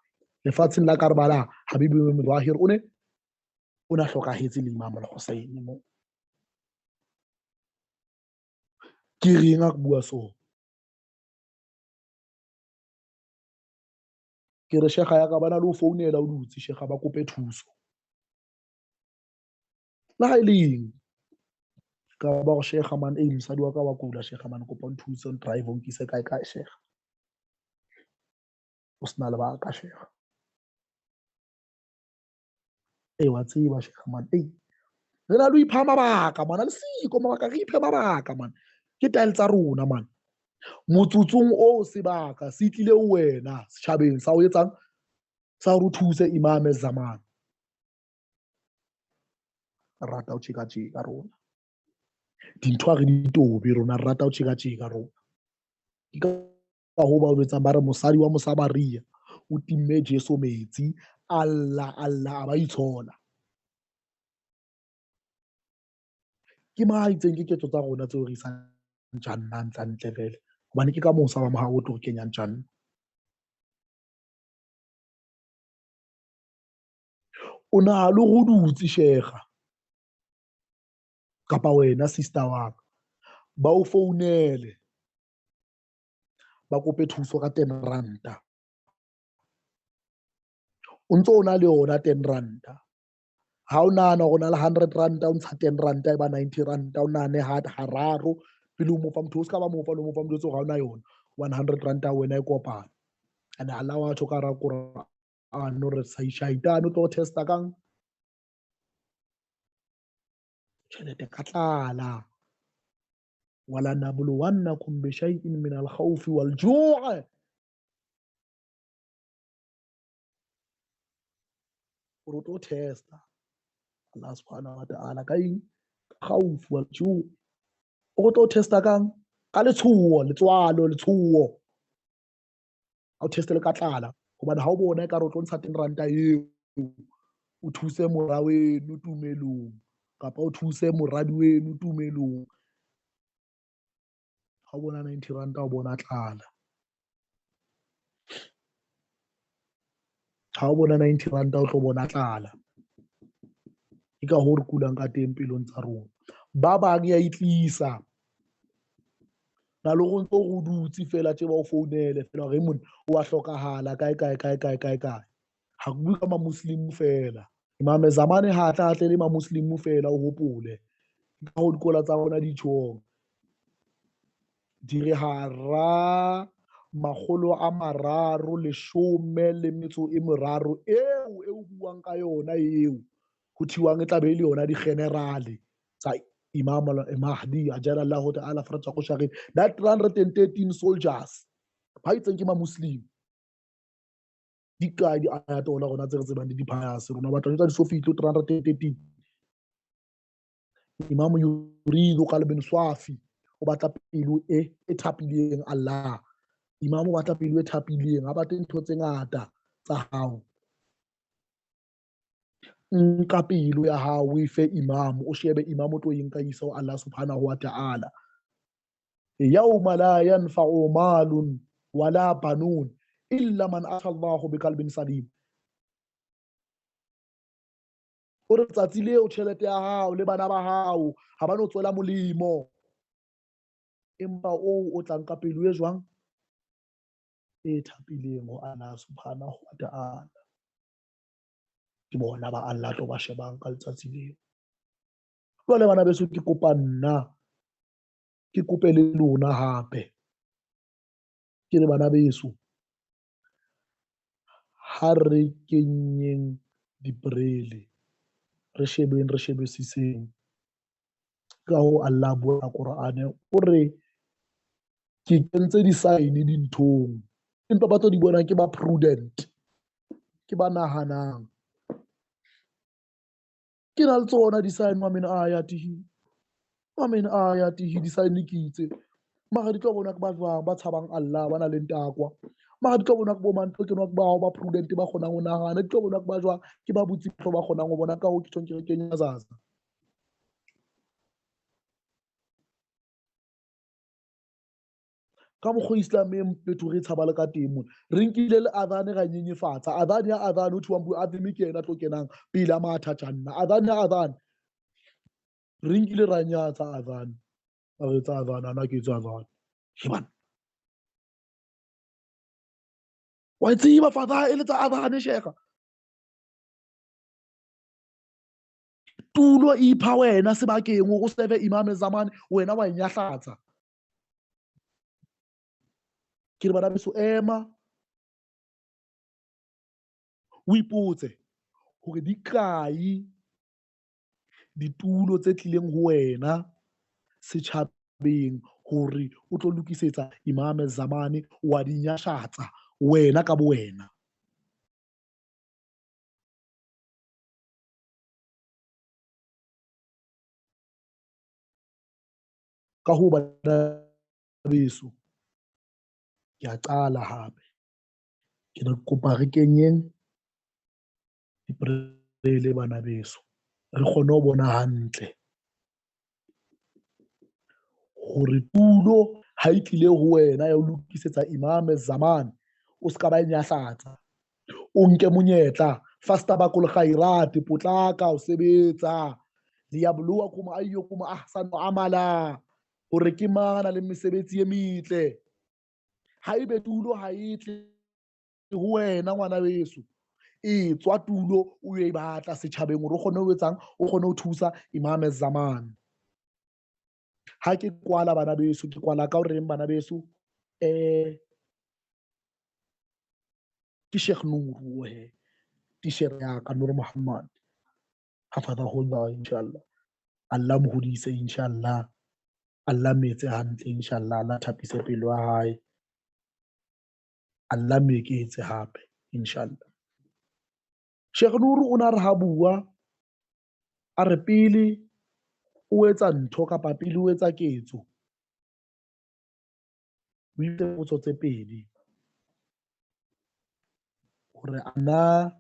Lefatsheng la Karbala, Habib ibn Mudahir o na hlokahetse le Imam al-Hussein mo. Ke reng a bua so? Ke re shekha ya ka bana le ho founela o dutse, shekha ba kope thuso. La ha e leng ka ba go shekha man, mosadi wa ka wa kula shekha man, kopa nthuse on drive o nkise kae kae shekha. O sena lebaka shekha. Wa tseba shekha man, re na le ipha mabaka man, le siko mabaka, re iphe mabaka man. Ke taele tsa rona man. Motsotsong o sebaka se tlile ho wena setjhabeng sa o etsang sa ho thuse Imam zaman. Rata o tjeka rona. Dintho re di tobe rona, rata o tjeka rona. Ke ka ho ba o etsang ba re mosadi wa Mosamaria o timme Jesu metsi, Allah a ba itshola. Ke ma itseng ke ketso tsa rona tseo re isang jannah ntle fela. Hobane ke ka Musa wa mohao o tlo kenyang jannah. O na le ho dutse shekha kapa wena sister wa ka, ba o founele ba kope thuso ka 10 ranta. O ntso o na le yona 10 ranta, ha o nahana hore na le 100 ranta o ntsha 10 ranta e ba 90 ranta o nahane hararo pele o mo fa motho o ska ba mo fa le mo fa motho ga o na yona 100 ranta wena e kopana and Allah wa tsho ka ra Qur'an no re sa shaitane o tlo testa kang tjhelete ka tlala wala nabluwannakum bi shay'in min al-khawf wal-ju' o tlo testa Allah subhanahu wa ta'ala ka eng khawf wal-ju' o tlo testa kang ka letshuo letshuo a o testele ka tlala hobane ha o bona e ka re o tlo ntsha 10 ranta eo o thuse mora weno tumelong kapa o thuse moradi weno tumelong ha o bona 90 ranta o bona tlala ha o bona 90 ranta o tlo bona tlala ke ka ho re kulang ka teng pelong tsa rona ba bang ya itlisa na le go ntse go dutse fela tse ba o founele fela re monna o a hlokahala kae ha go bua ka ma-muslim fela Imam zamane ha tla tle le ma-muslim fela o hopole ka ho dikola tsa rona di tjhong di re hara 313 eo buang ka yona eo ho thiwang e tla be le yona di generale tsa Imam al-Mahdi ajalallahu ta'ala farja ko shagin that 313 soldiers ba itseng ke ma-muslim di kae di ayat ona rona tse re tsebang di phayase rona batla tsa di sofito 313 Imam yuridu qalbin swafi o batla pelo e thapileng Allah Imam o batla pelo e thapileng ha batle ntho tse ngata tsa hao nka pelo ya hao o ife Imam o shebe Imam o tlo inka isa ho Allah subhanahu wa ta'ala yawma la yanfa'u malun wala banun illa man ata Allah biqalbin salim o re tsatsi leo tjhelete ya hao le bana ba hao ha ba no tswela molemo empa o tlang ka pelo e jwang e thapileng ho Allah subhanahu wa ta'ala ke bona ba Allah tlo ba shebang ka letsatsi leo jwale bana beso ke kopa nna ke kope le lona hape ke re bana beso ha re kenyeng dibrele re shebesiseng ka ho Allah bua Qur'ane o re ke kentse di-sign dinthong empa ba tlo di bonang ke ba prudent ke ba nahanang ke na le tsona di-sign wa min ayatihi di-sign ke itse mara di tlo bona ke ba jwang ba tshabang Allah ba na le takwa mara di tlo bona ke bo mantle ke no ke ba ba prudent ba kgonang ho nahana di tlo bona ke ba jwang ke ba butsi ba kgonang ho bona ka ho ke tshong ke kenya zaza ka mokgwa Islam e mpetho re tshaba le ka teng re nkile le adhan ra nyenyefatsa adhan ya adhan ho thiwang bu adimi ke ena tlo kenang pele a matha tjanna adhan ya adhan re nkile ra nyatsa adhan a re tsa adhan ana ke tsa adhan himan wa tseba fadail tsa adhan shekha tulo ipha wena sebakeng o sebe Imam zamane wena wa inyahlatsa ke re bana beso ema o ipotse hore di kae ditulo tse tlileng ho wena setjhabeng hore o tlo lokisetsa Imam zamane wa di nyahlatsa wena ka bo wena ka ho bana beso ke a qala hape ke re kopa re kenyeng dibrele bana beso re kgone ho bona hantle hore tulo ha e tlile ho wena ya ho lokisetsa Imam zamane o ska ba nyahlatsa o nke monyetla fastabaqul khairat potlaka o sebetsa liyabluwakum ayyukum ahsanu amala hore ke mana le mesebetsi e metle ha ebe tulo ha e tle ho wena ngwana weso e tswa tulo o e batla setjhabeng gore o kgone ho etsang o kgone ho thusa Imam zaman. Ha ke kwala bana beso ke kwala ka hore bana beso ke Sheikh Nuru he t-shirt ya ka Nur Muhammad hafadhahullah inshallah. Allah mo hodise inshallah. Allah metse hantle inshallah. Allah thapise pelo ya hae. Allah me eketse hape inshallah. Sheikh Nuru o na re ha bua a re pele o etsa ntho kapa pele o etsa ketso o itse potso tse pedi hore ana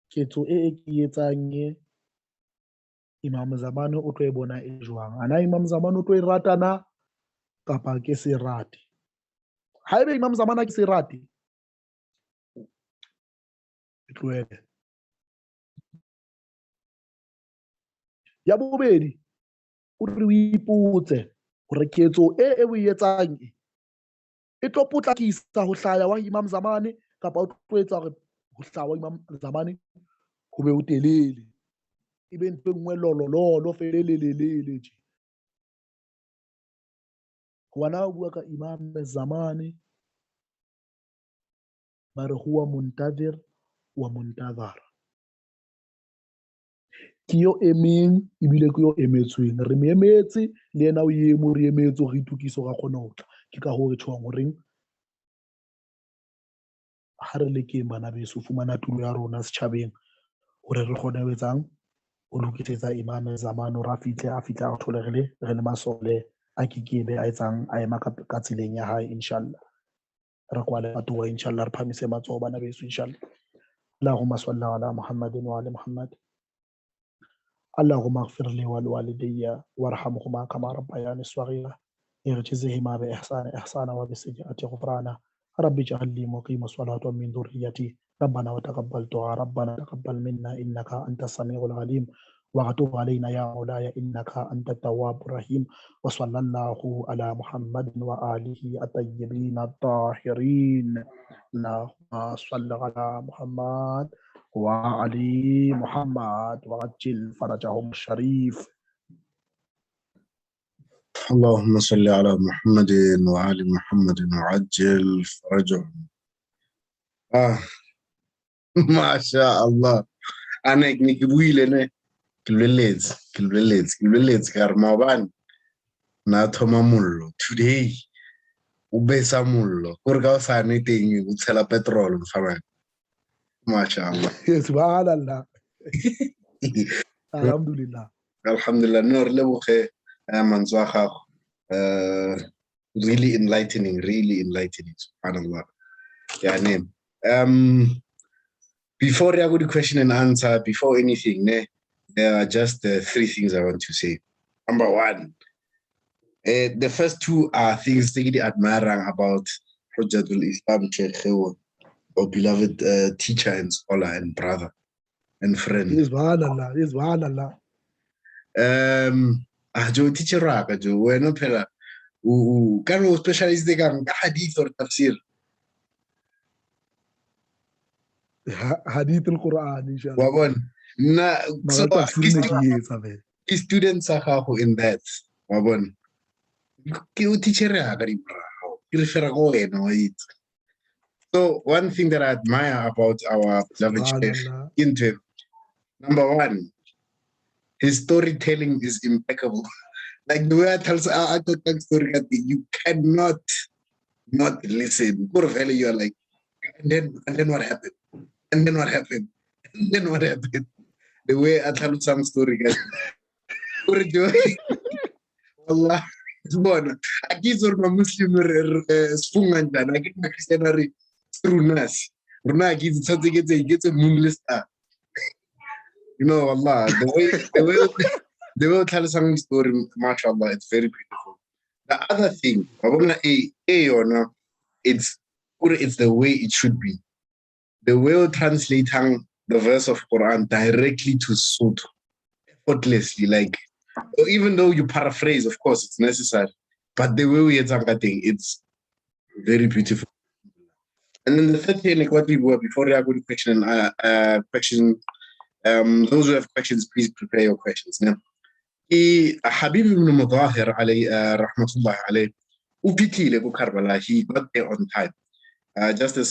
ketso e ke etsang Imam Zaman o tlo e bona e jwang. Ana Imam Zaman o tlo e rata na kapa ke se rate. Haebe Imam Zaman a ke se rate e tlohele. Ya bobedi o re o ipotse hore ketso e o e etsang e tlo potlakisa ho hlaya wa Imam Zaman kapa o tlo etsa hore ho hlaya wa Imam Zaman ho be o telele e be ntho nngwe lolololo felelelelele tje. Wana o bua ka Imam Zaman ba re huwa muntadir wa muntadhar. Ke yo emeng ebile ke yo emetsweng. Re mo emetse le yena o emo re emetse hore itukiso ga kgona ho tla. Ke ka hoo re tjhong horeng ha re leke bana beso fumana tulo ya rona setjhabeng hore re kgone ho etsang o lokisetsa Imam Zaman hore a fihle a thole re le masole a kekebe a etsang a ema ka tseleng ya hae inshallah. Re kwale patoa inshallah re phamise matsoho bana beso inshallah. Allahumma salli ala Muhammadin wa ali Muhammad. اللهم اغفر لي ولوالدي وارحمهما كما ربياني صغيرا اجزهما بإحسان إحسانا وبالسيئات غفرانا رب اجعل لي مقيم الصلاة من ذريتي ربنا وتقبل دعاء ربنا تقبل منا إنك أنت السميع العليم وتب علينا يا مولاي إنك أنت التواب الرحيم وصلى الله على محمد وآله الطيبين الطاهرين. اللهم صل على محمد وعلي محمد وعجل فرجهم الشريف. اللهم صل على محمد وآل محمد وعجل فرجهم. ما شاء الله. أنا نكبويل أنا كل كارمابان ناتوما مولو today ubesa mullo kurga usane tingi utsela petrol mfana. ما شاء الله. سبحان الله. Alhamdulillah. Alhamdulillah. Nur lebuche manzwaha. Really enlightening. Subhanallah. Yeah, before I go to question and answer, before anything, there are just three things I want to say. Number one, the first two are things that I admire about Hujjatul Islam Sheikh Kgeua, our beloved teacher and scholar and brother and friend. Subhanallah. Subhanallah. Jo teacher raka jo wena phela kano specialist ka hadith or tafsir. Hadith al-Quran inshallah. Wabon na so students are in that wabon ke teacher raka di bravo ke refera go wena wa it. So one thing that I admire about our beloved Sheikh into number one, his storytelling is impeccable. Like the way I tell a story, you cannot not listen. You're like, and then what happened? And then what happened? And then what happened? The way I tell some story, guys. Allah, it's born. I give my Muslim sfungan dan I get my Christianity through nas. Runa gives something gets a moonless star. You know, Allah, the way tell some story, mashallah, it's very beautiful. The other thing, it's the way it should be. The way we translate the verse of Quran directly to Sotho, effortlessly, like, even though you paraphrase, of course, it's necessary, but the way we thing, it's very beautiful. And then the third thing, like what we were before I go to question, those who have questions, please prepare your questions. Now, Habib ibn Mudahir alayhi rahmatullah alayhi, Ufitile go Karbala, he got there on time. Just a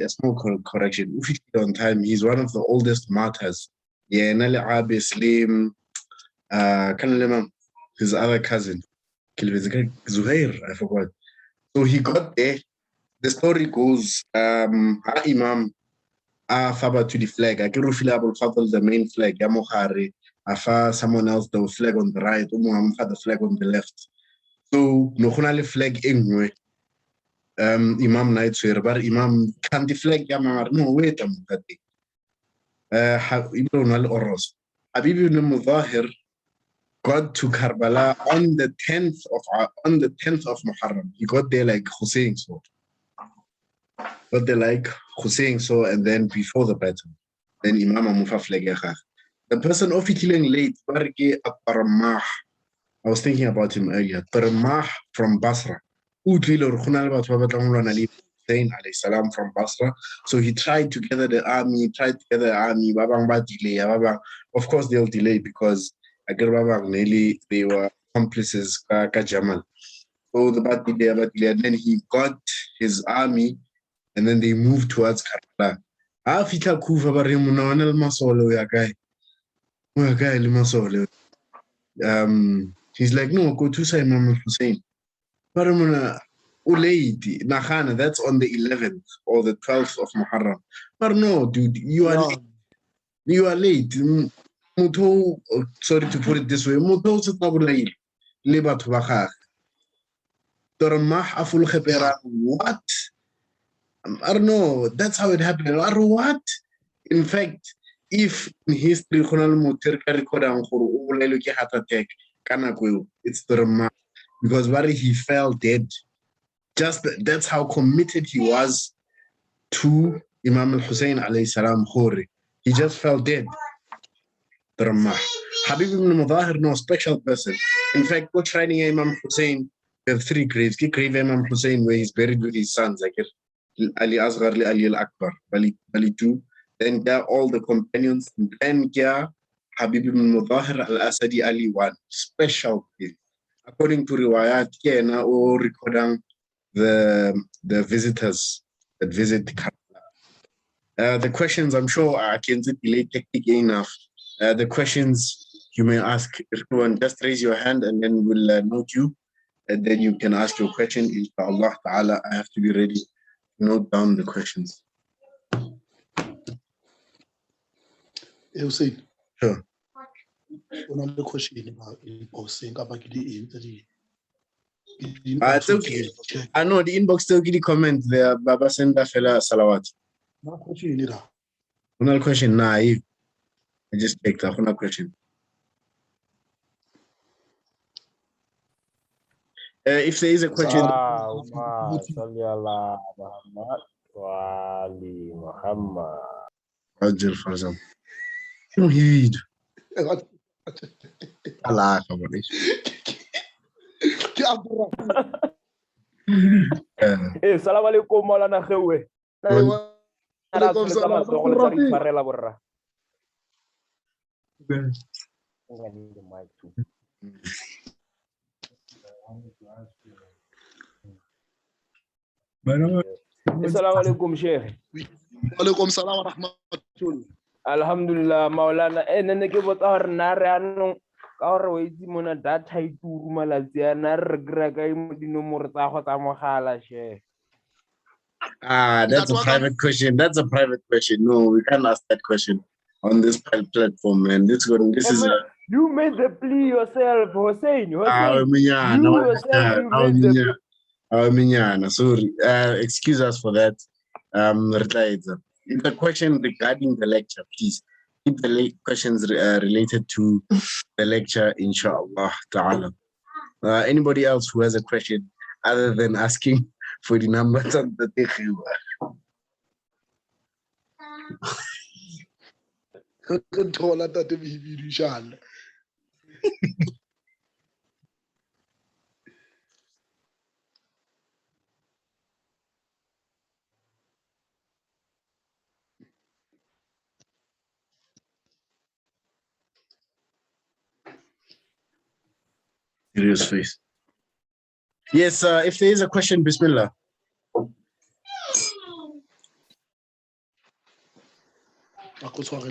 small correction. Ufitile on time. He's one of the oldest martyrs. Yeah, Nali Abi Slim, his other cousin, Zuhair, I forgot. So he got there. The story goes, Imam Faba to the flag. I can feel about the main flag, Yamohari. Afa someone else the flag on the right, the flag on the left. So no flag anyway. Imam Night but Imam can the flag Yamar. No, wait a minute. Habib ibn Mudahir got to Karbala on the 10th of Muharram. He got there like Hussein so. Got there like Hussein so, and then before the battle, then Imam Mufa flag. The person of killing late, I was thinking about him earlier. Tarmah from Basra. Salam from Basra. So he tried to gather the army, Of course, they'll delay because they were accomplices. So the delay, and then he got his army, and then they moved towards Karbala. He's like, no, go to say Imam Hussein. Paramuna Uleiti, Nahana, that's on the 11th or the 12th of Muharram. But no, dude, you are late. You are late. Muto, sorry to put it this way, Muto Satabulay, Libat Wahar. Tormah Aful Khepera, what? I don't know, that's how it happened. Or what? In fact, if in history, it's the because Wari he fell dead. Just that's how committed he was to Imam al-Hussein alayhi salam Khori. He just fell dead. Habib ibn Mudahir, no special person. In fact, what's writing Imam Hussein, we have 3 graves. Ki grave Imam Hussein where he's buried with his sons, like Ali Asghar, Ali al-Akbar, Bali 2. Then there all the companions. Then there Habib ibn Mudahir al-Asadi Ali 1. Special place. According to riwayat, or recording the visitors that visit Karbala. The questions, I'm sure I can delay technique enough. The questions you may ask, everyone, just raise your hand and then we'll note you, and then you can ask your question. Inshallah ta'ala, I have to be ready to note down the questions. Hussein. Sure. Another question about It's okay. I know the inbox still give the comment there. Baba send that fella salawat. Another question. Nah, I just picked up another question. If there is a question. Ajil Farzam. No, he Allah, Salam alaikum, Maulana Kgeua. Assalamu alaikum, Sheikh. Alaikum salam wa rahmatullah. Alhamdulillah, Maulana. Nene ke botsa nare anong ka hore o itse mona data e turu malatsi a na re gra ka dinomoro tsa go tsa mogala, Sheikh. That's a private question. That's a private question. No, we can't ask that question on this platform, man. This is you made the plea yourself, Hussein. You sorry. Excuse us for that. The question regarding the lecture, please keep the questions related to the lecture, inshallah ta'ala. Anybody else who has a question other than asking for the numbers on the Kgeua? Serious face. Yes, if there is a question, Bismillah. No. Question.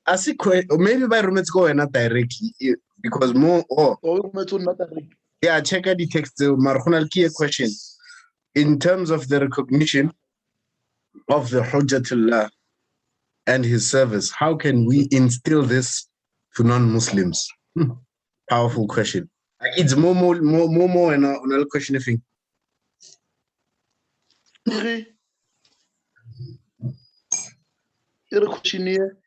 I see. Maybe by roommates go and not directly because more. Yeah, check out the text. Marhunal key question in terms of the recognition of the Hujjatullah and his service. How can we instill this to non-Muslims? Powerful question. It's more and another question. I think. Question here.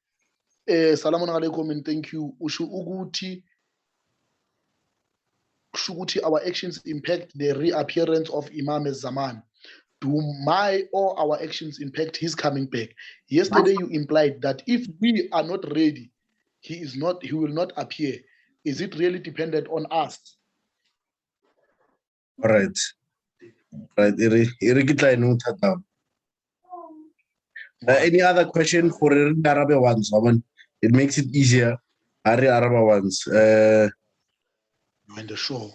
Salamun alaikum and thank you. Ushuguti, our actions impact the reappearance of Imam al-Zaman. Do my or our actions impact his coming back? Yesterday you implied that if we are not ready, he will not appear. Is it really dependent on us? All right. Any other question for the Arabic ones? It makes it easier. Arabic ones. In the show.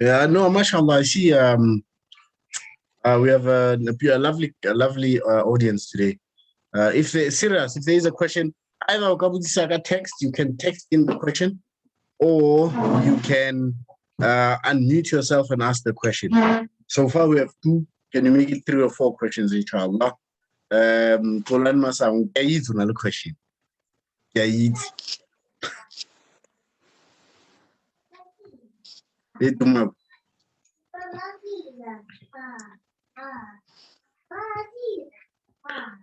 Yeah, no, mashallah. I see. We have a lovely audience today. If there is a question, either text, you can text in the question, or you can unmute yourself and ask the question. So far, we have 2. Can you make it 3 or 4 questions, inshallah? Tolan Masa, another question.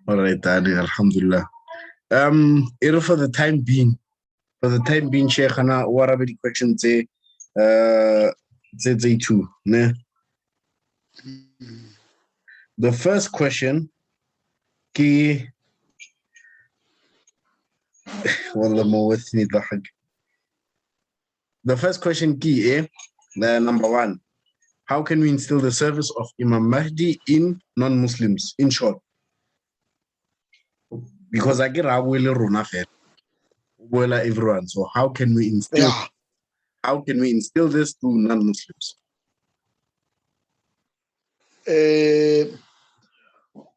All right, alhamdulillah. For the time being, Sheikh, what are the questions? Say 2. Ne? The first question, the first question, number 1. How can we instill the service of Imam Mahdi in non-Muslims? In short, because I get everyone. So how can we instill? Yeah. How can we instill this to non-Muslims?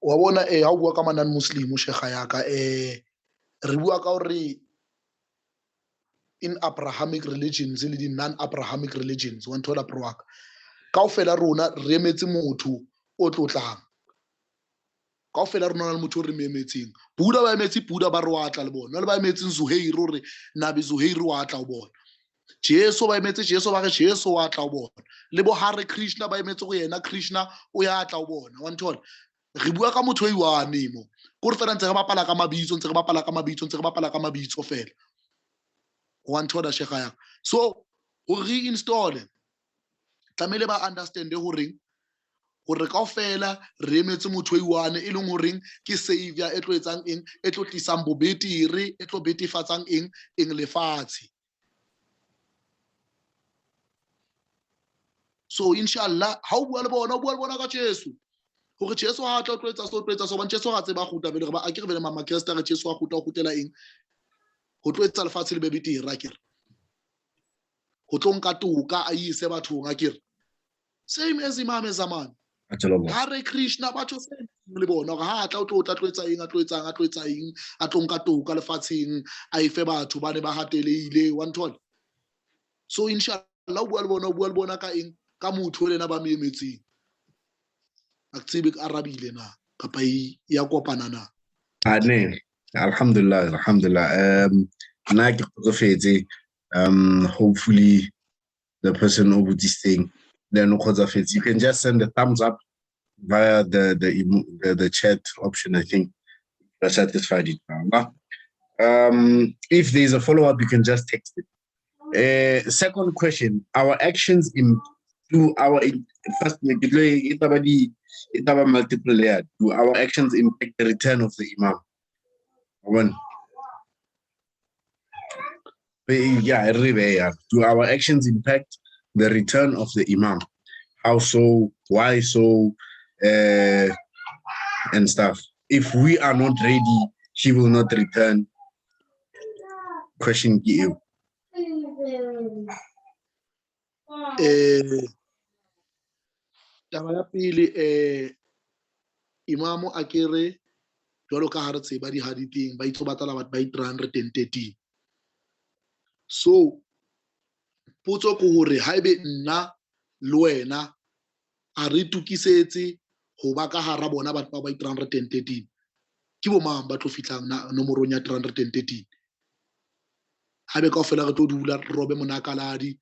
Wabona how bua ka non-Muslim shekha yaka re bua ka hore in Abrahamic religions le di non-Abrahamic religions wa nthola proaka kaofela rona re emetse motho o tlotlang kaofela rona le motho re memetseng Buddha ba emetse Buddha ba re wa tla le bona le ba emetseng Zuhair re nabi Zuhair wa tla o bona Jesu ba emetse Jesu ba re Jesu wa tla o bona le bo Hare Krishna ba emetse go yena Krishna o ya tla o bona wa nthola re bua ka motho e wa nemo go re fela ntse re bapala ka mabitso fela wa nthola shekha ya so go reinstall tlamele ba understand gore kaofela re emetse motho e one e leng gore ke savior e tlo etsang eng e tlo tlisang bobetiri e tlo betefatsang eng lefatshe so inshallah ha o bua le bona ka Jesu gore Jesu ha tla tlo etsa so ba Jesu ga tseba go tabele ba a ke re bele mama Krista re Jesu ga go tela eng go tlo etsa lefatshe le bebetiri a kere go tlo nka toka a ise bathong a kere same as Imam Zaman Hare Krishna batho same le bona ga ha tla o tlo etsa eng a tlo etsa eng a tlo nka toka lefatsheng a ife batho ba ne ba hateleile one tone so inshallah o bua le bona ka eng ka motho le na ba memetseng a tsebe ka arabile na kapa ya kopana na alhamdulillah na ke kgotsofetse hopefully the person over this thing then you can just send a thumbs up via the chat option. I think you're satisfied it now. If there's a follow-up, you can just text it. Second question, our actions first multiple layered. Do our actions impact the return of the Imam? Yeah, do our actions impact the return of the Imam? How so? Why so? And stuff. If we are not ready, he will not return. Question Kgeua. Taba ya pele Imam a kere jwalo ka ha re tseba di hadithing ba itse batla batho ba 313. So potso ko hore haebe nna le wena a re tukisetse ho ba ka hara bona batho ba 313 ke bo mang ba tlo fitlang nomorong ya 313? Haebe kaofela re tlo dula re robe monakaladi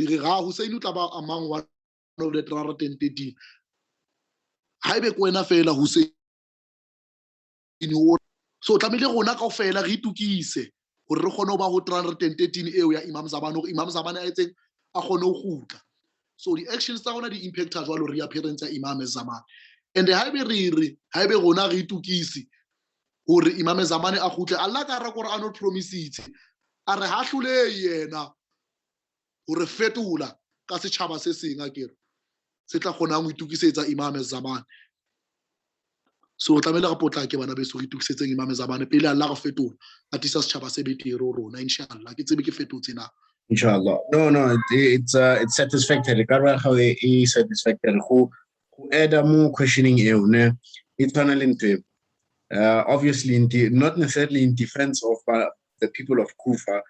re ga Hussein o tla ba amang one of the 313. Haebe ko wena fela Hussein so tlamehile rona kaofela re itukise hore re kgone ho ba ho 313 eo ya Imam Zamani hore Imam Zamani a etseng a kgone ho kgutla. So the actions tsa rona di impacta jwalo reappearance ya Imam Zamani. And haebe rona re itukisi hore Imam Zamani a kgutle, Allah ka ra Qur'an o promisitse a re ha hlule yena hore fetola ka setjhaba se seng a kere se tla kgonang ho itukisetsa Imam Zamani. So tlamehile re potlake bana beso re itukisetseng Imam Zamani pele Allah re fetola a tisa setjhaba se betere rona inshallah. Ke tsebe ke fetotse na inshallah. No, it's satisfactory. Karwa how is satisfactory. Who add more questioning it's finally obviously not necessarily in defense of the people of Kufa,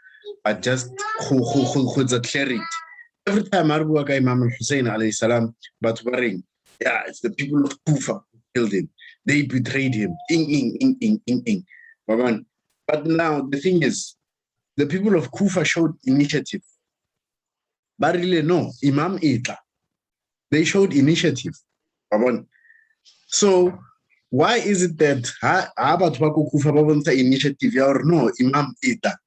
but just who's a clarity. Every time Arbu Imam Hussein alayhi salam, but worrying, yeah, it's the people of Kufa who killed him. They betrayed him. But now the thing is, the people of Kufa showed initiative. But really, no, Imam Ita. They showed initiative. So why is it that Abat Wako Kufa Babanta initiative or no Imam Ita?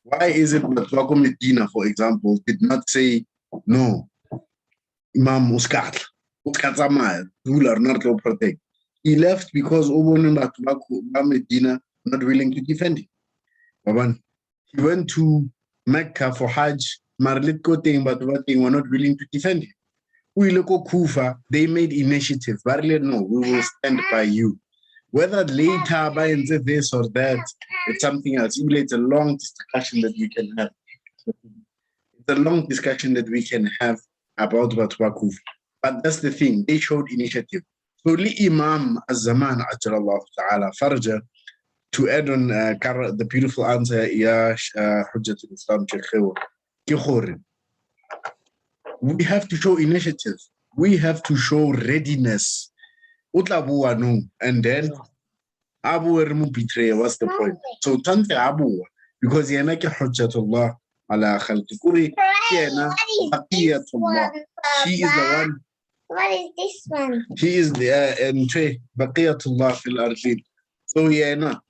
Why is it that Wako Medina, for example, did not say no, Imam Muscat, Muscatzama, ruler not to protect? He left because Medina not willing to defend him. He went to Mecca for Hajj, Marlit Koting, but were not willing to defend him. We look at Kufa, they made initiative. No, we will stand by you. Whether later by this or that, it's something else. It's a long discussion that we can have. It's a long discussion that we can have about Batwa Kufa. But that's the thing, they showed initiative. So Li Imam Az-Zaman Ajralallahu Ta'ala Farja, to add on the beautiful answer, Ya Hujjatul Islam Kgeua, we have to show initiative. We have to show readiness. And then Abu betray. What's the point? So Tante Abu, because Yanaki Hujjatullah ala Khalqi, she is the one. What is this one? She is the Baqiyatullah fil Ardin. So Yana.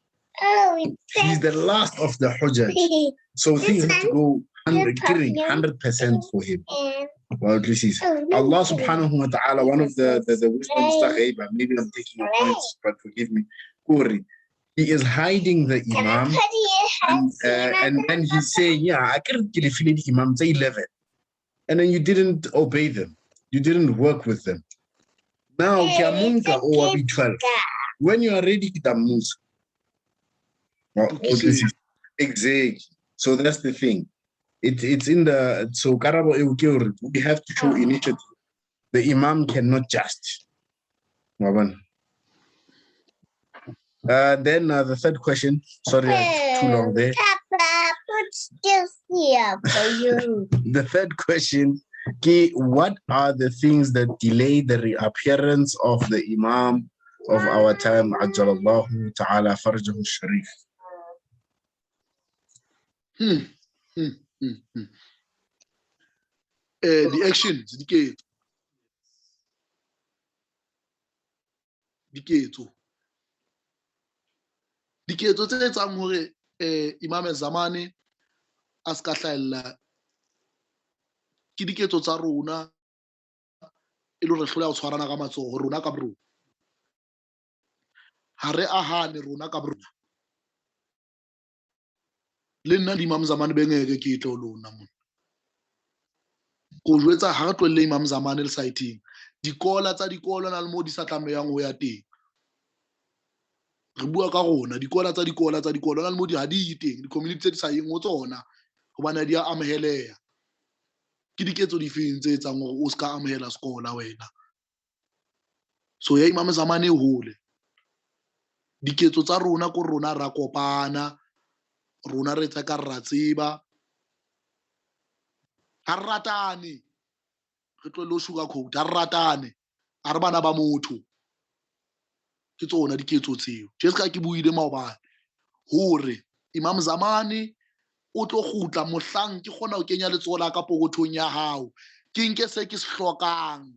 Oh, she's the last of the Hujjaj. So things have to go 100% for him. Well, this is Allah subhanahu wa ta'ala, one of the wisdoms, maybe I'm taking your points, but forgive me. He is hiding the Imam, and then he's saying, yeah, I can't kill the Imam, say 11. And then you didn't obey them. You didn't work with them. Now, Kiamunka or Abi 12. When you are ready to Tammuz. Exactly. So that's the thing. It's in the so Karabo we have to show initiative. The Imam cannot just. Then the third question. Sorry, I took too long there. Papa, what's this here for you? The third question. What are the things that delay the reappearance of the Imam of our time, Ajjalallahu Ta'ala Farjahu Sharif? The actions, diketso tse etsang hore Imam Zamani a ska hlahella ke diketso tsa rona e le re hlola ho tshwarana ka matsoho rona ka bro. ha re ahane rona ka borona le nna di Imam Zamani bengeke ke tlo lona mo go jwetsa ha re tlwelle Imam Zamani le siteng dikola tsa dikolo na le mo di sa tlamehang ho ya teng re bua ka rona dikola tsa dikolo na le mo di ha di teng di community tse di sa yeng ho tsona hobane di a ameheleha ke diketso di feng tse etsang hore o ska amehela sekola wena so ya Imam Zamani hole diketso tsa rona ko rona ra kopana rona re tsa ka ra tseba ha ratane re tlo lo sugar coat ha ratane a re bana ba motho ke tsona diketso tseo jeska ke buile maobane hore Imam Zamani o tlo gutla mohlang ke gona o kenya letsola ka pokothong ya hao ke nke se ke se hlokang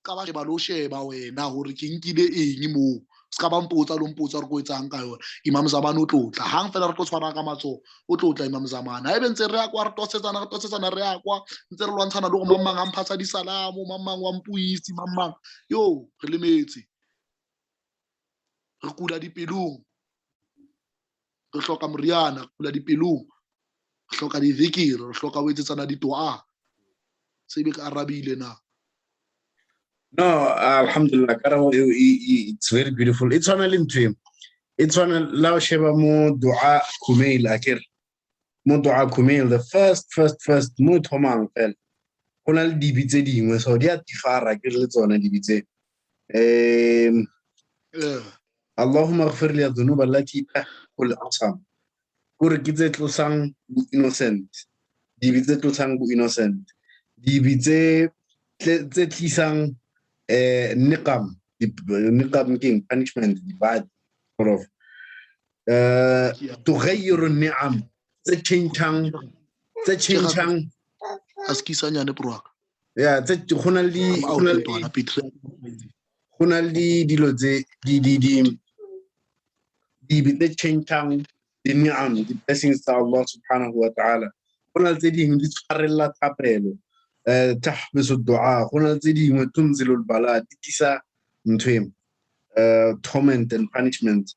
ka ba lo sheba wena hore ke nkile eng mo ska ba mpotsa lo mpotsa re go etsang ka yona Imam Zamani o tlotla hang fela re tlo tshwana ka matso o tlotla Imam Zamani ha ebe ntse re ya kwa re tosetsana re ya kwa ntse re lwantshana le go mamang a mphatsa di salamo mamang wa mpuisi mamang yo re lemetse re kula dipelong re hloka moriana kula dipelong re hloka dizikir re hloka ho etsetsana ditwa se be ka arabile na. No, alhamdulillah, it's very beautiful. It's on a lintrim. It's on a lao sheba mo dua kumail akir. Mo dua kumail, the first mo thomang fel. Konal dibitse dingwe so dia tifara ke le tsona dibitse. Allahumma ighfir li adh-dhunub allati tahul asam. Kore ke tse tlosang innocent. Dibitse tlosang bu innocent. Dibitse tse tlisang niqam king punishment the bad sort of تغير النعم tse changeang askisa nyane pro yeah tse gona le dilo tse di changeang the ni'am the blessings of Allah subhanahu wa ta'ala gona tse ding di tshwarella thapelo تحبس الدعاء هنا تزيد تنزل البلاء تسا نتويم torment and punishment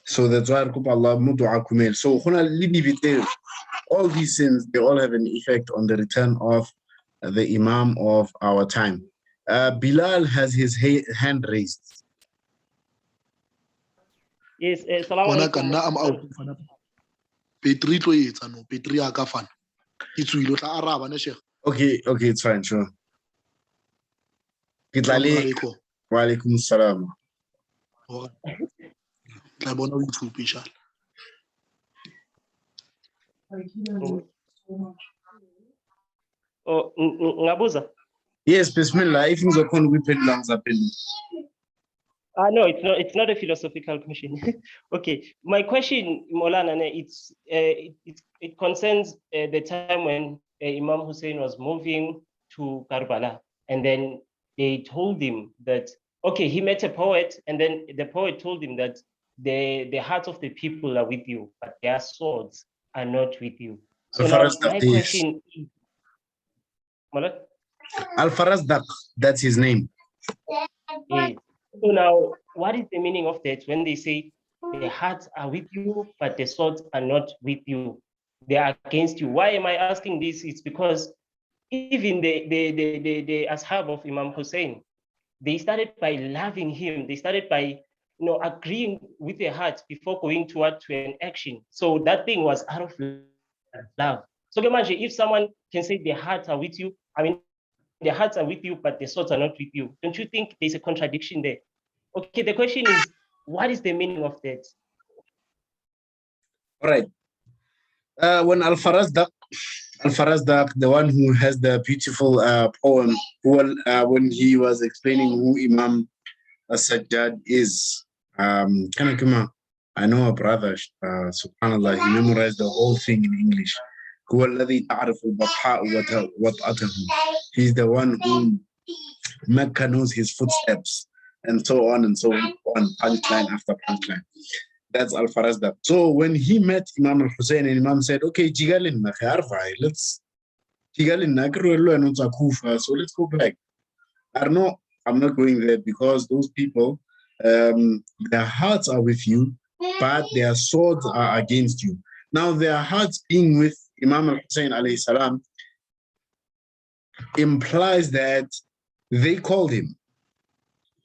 so that's why Allah مدعاء كميل so هنا اللي بيتين all these sins they all have an effect on the return of the Imam of our time. Bilal has his hand raised. Yes, salaam alaikum. Petri tlo etsa no Petri aka fana itsuilo tla araba ne sheikh. Okay, it's fine, sure. Wa alaikum assalam. Tla bona YouTube inshallah. Oh, ngabuza? Yes, bismillah. If you can whip it lungs up in. No, it's not a philosophical question. Okay, my question, Maulana, it concerns the time when Imam Hussein was moving to Karbala, and then they told him that, okay, he met a poet, and then the poet told him that the hearts of the people are with you, but their swords are not with you. So now my question is, Al-Farazdaq, that's his name. Yes. So now, what is the meaning of that when they say the hearts are with you, but the swords are not with you? They are against you. Why am I asking this? It's because even the ashab of Imam Hussein, they started by loving him. They started by agreeing with their hearts before going to an action. So that thing was out of love. So imagine if someone can say their hearts are with you, I mean, the hearts are with you, but the swords are not with you. Don't you think there's a contradiction there? Okay, the question is, what is the meaning of that? All right. When Al-Farazdaq, the one who has the beautiful poem, when he was explaining who Imam As-Sajjad is, I know a brother, subhanAllah, he memorized the whole thing in English. He's the one who Mecca knows his footsteps, and so on and so on, punchline after punchline. That's Al-Farazdaq. So when he met Imam al-Hussein, and Imam said, okay, let's so let's go back. I don't know, I'm not going there because those people, their hearts are with you, but their swords are against you. Now, their hearts being with Imam al-Hussein alayhi salam implies that they called him.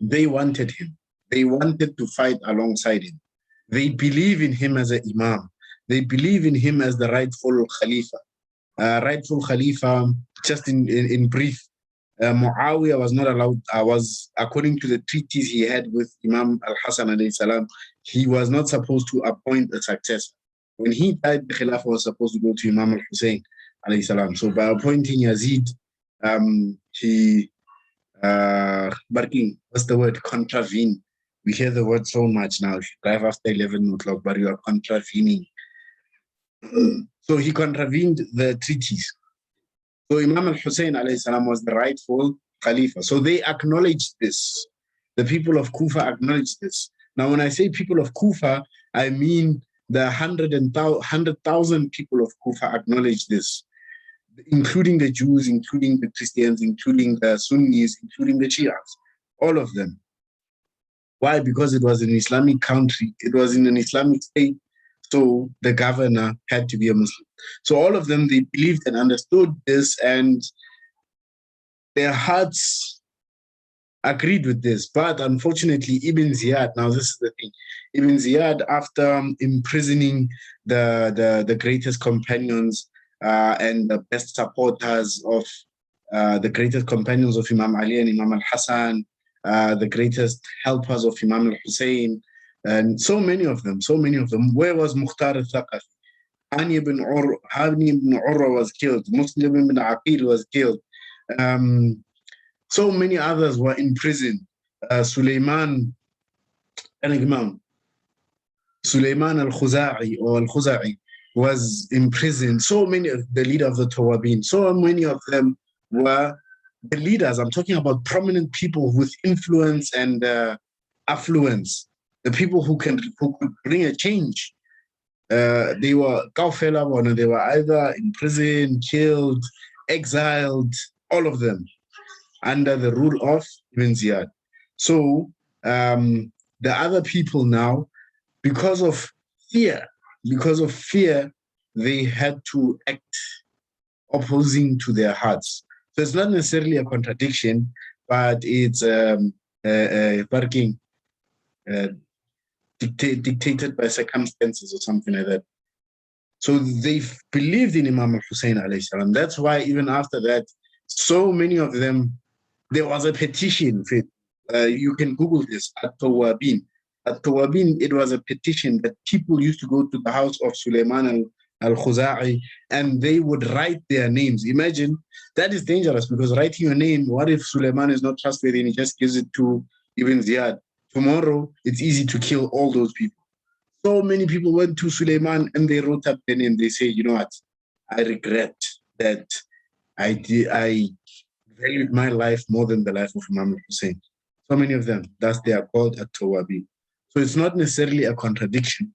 They wanted him. They wanted to fight alongside him. They believe in him as an Imam. They believe in him as the rightful Khalifa. Rightful Khalifa, just in brief, Muawiyah was not allowed, according to the treaties he had with Imam al-Hassan alayhi salam, he was not supposed to appoint a successor. When he died, the Khilafah was supposed to go to Imam al-Hussein alayhi salam. So by appointing Yazid, he, what's the word? Contravene. We hear the word so much now. If you drive after 11 o'clock, but you are contravening. So he contravened the treaties. So Imam al-Hussein alayhi salam was the rightful Khalifa. So they acknowledged this. The people of Kufa acknowledged this. Now, when I say people of Kufa, I mean the 100,000 people of Kufa acknowledged this, including the Jews, including the Christians, including the Sunnis, including the Shias, all of them. Why? Because it was an Islamic country. It was in an Islamic state. So the governor had to be a Muslim. So all of them, they believed and understood this, and their hearts agreed with this. But unfortunately, Ibn Ziyad, now this is the thing, Ibn Ziyad, after imprisoning the greatest companions and the best supporters of the greatest companions of Imam Ali and Imam al-Hassan, the greatest helpers of Imam al-Hussein, and so many of them. Where was Mukhtar al-Thaqafi? Hani ibn Urwa was killed. Muslim ibn Aqil was killed. So many others were in prison. Sulaiman al-Khuza'i was in prison. So many of the leader of the Tawabin, so many of them were the leaders. I'm talking about prominent people with influence and affluence, the people who could bring a change. They were either in prison, killed, exiled, all of them, under the rule of Ibn Ziyad. So the other people now, because of fear, they had to act opposing to their hearts. So it's not necessarily a contradiction, but it's dictated by circumstances or something like that. So they believed in Imam al-Hussein alayhi salam. That's why even after that, so many of them, there was a petition. You can Google this, at-Tawabin. At-Tawabin, it was a petition that people used to go to the house of Sulaiman al-Khuza'i and they would write their names. Imagine, that is dangerous, because writing your name, what if Sulaiman is not trustworthy and he just gives it to Ibn Ziyad? Tomorrow, it's easy to kill all those people. So many people went to Sulaiman and they wrote up their name. They say, you know what, I regret that I valued my life more than the life of Imam Hussein. So many of them, thus they are called at-Tawabi. So it's not necessarily a contradiction.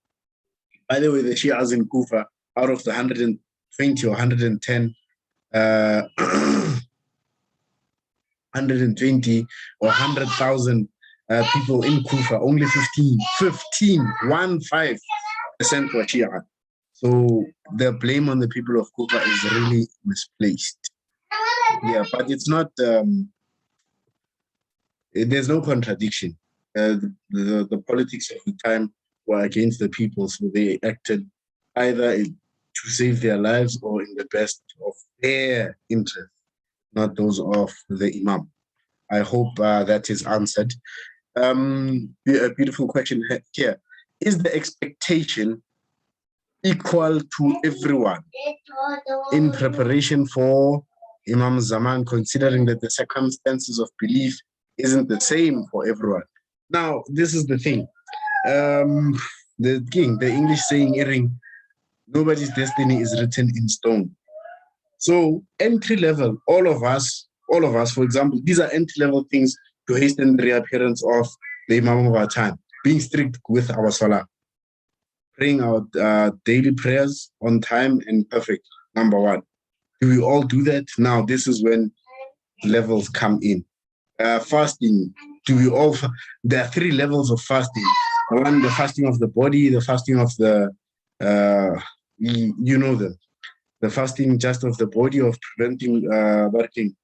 By the way, the Shias in Kufa, out of the 120 or 110, 120 or 100,000 people in Kufa, only 15% were Shia. So the blame on the people of Kufa is really misplaced. Yeah, but it's not, there's no contradiction. The politics of the time were against the people, so they acted either to save their lives or in the best of their interest, not those of the Imam. I hope that is answered. A beautiful question here. Is the expectation equal to everyone in preparation for Imam Zaman, considering that the circumstances of belief isn't the same for everyone? Now, this is the thing. The English saying, nobody's destiny is written in stone. So entry level, all of us, for example, these are entry level things to hasten the reappearance of the Imam of our time. Being strict with our salah, praying our daily prayers on time and perfect, number one. Do we all do that? Now, this is when levels come in. Fasting, do we all? There are 3 levels of fasting. One, the fasting of the body, the fasting of the, you know them. The fasting just of the body, of preventing working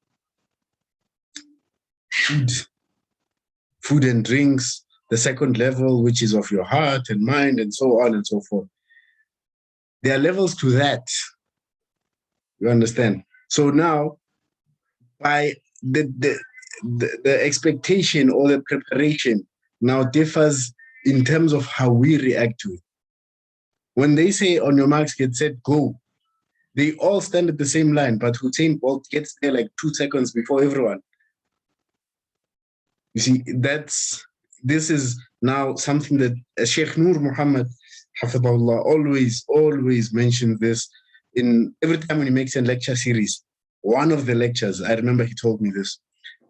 food and drinks. The second level, which is of your heart and mind, and so on and so forth. There are levels to that. You understand? So now, by the expectation or the preparation now differs in terms of how we react to it. When they say on your marks, get set, go, they all stand at the same line, but Hussein Bolt gets there like 2 seconds before everyone. You see, this is now something that Sheikh Nur Muhammad Hafidahullah always mentions this in every time when he makes a lecture series. One of the lectures, I remember he told me this,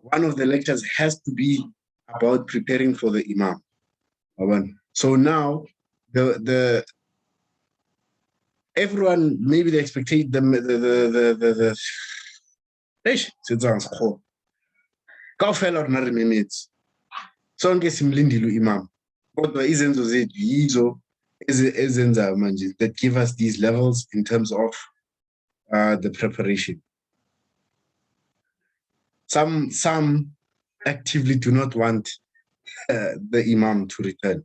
one of the lectures has to be about preparing for the Imam. So now the everyone, maybe they expect the kaofela rona re memetse sonke simlindile u-Imam kodwa izenzo zethu yizo ezenza manje that give us these levels in terms of the preparation. Some actively do not want the Imam to return,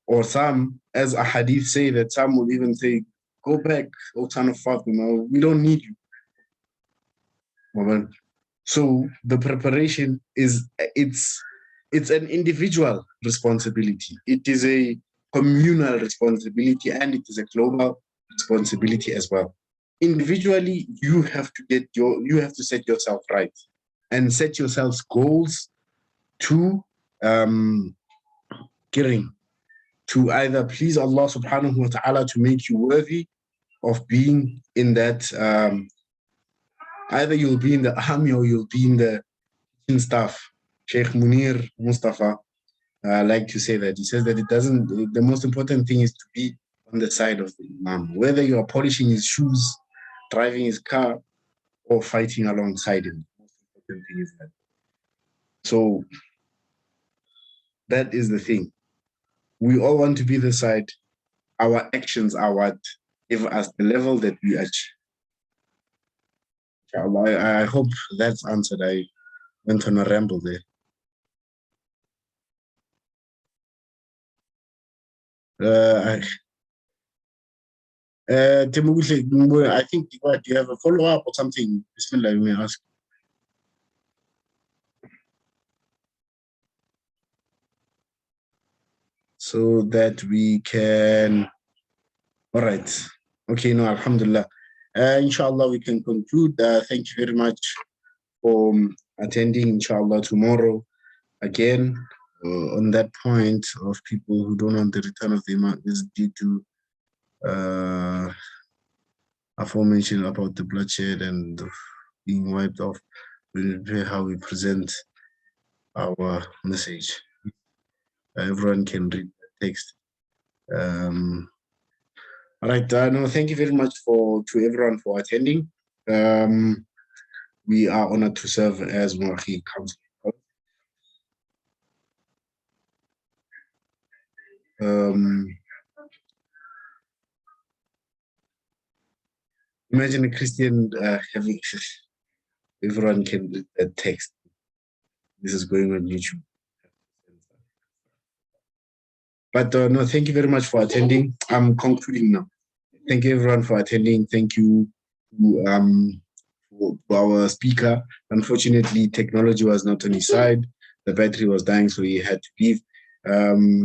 or some, as a hadith say, that some will even say, go back, O son of Fatima, we don't need you. So the preparation is, it's an individual responsibility. It is a communal responsibility, and it is a global responsibility as well. Individually, you have to set yourself right and set yourselves goals to to either please Allah subhanahu wa ta'ala, to make you worthy of being in that, either you'll be in the army or you'll be in the kitchen staff. Sheikh Munir Mustafa like to say that. He says that the most important thing is to be on the side of the Imam, whether you are polishing his shoes, driving his car, or fighting alongside him. The most important thing is that. So that is the thing. We all want to be the side. Our actions are what give us the level that we achieve. I hope that's answered. I went on a ramble there. I think, do you have a follow-up or something? Bismillah, you may ask. So that we can, all right. Okay, no, alhamdulillah. Inshallah, we can conclude. Thank you very much for attending. Inshallah, tomorrow, again, on that point of people who don't want the return of the Imam is due to aforementioned about the bloodshed and being wiped off. We'll hear how we present our message. Everyone can read the text. All right, no, thank you very much to everyone for attending. We are honored to serve as Muharram Council. Imagine a Christian having everyone can read the text. This is going on YouTube. But no, thank you very much for attending. I'm concluding now. Thank you everyone for attending. Thank you to our speaker. Unfortunately, technology was not on his side. The battery was dying, so he had to leave.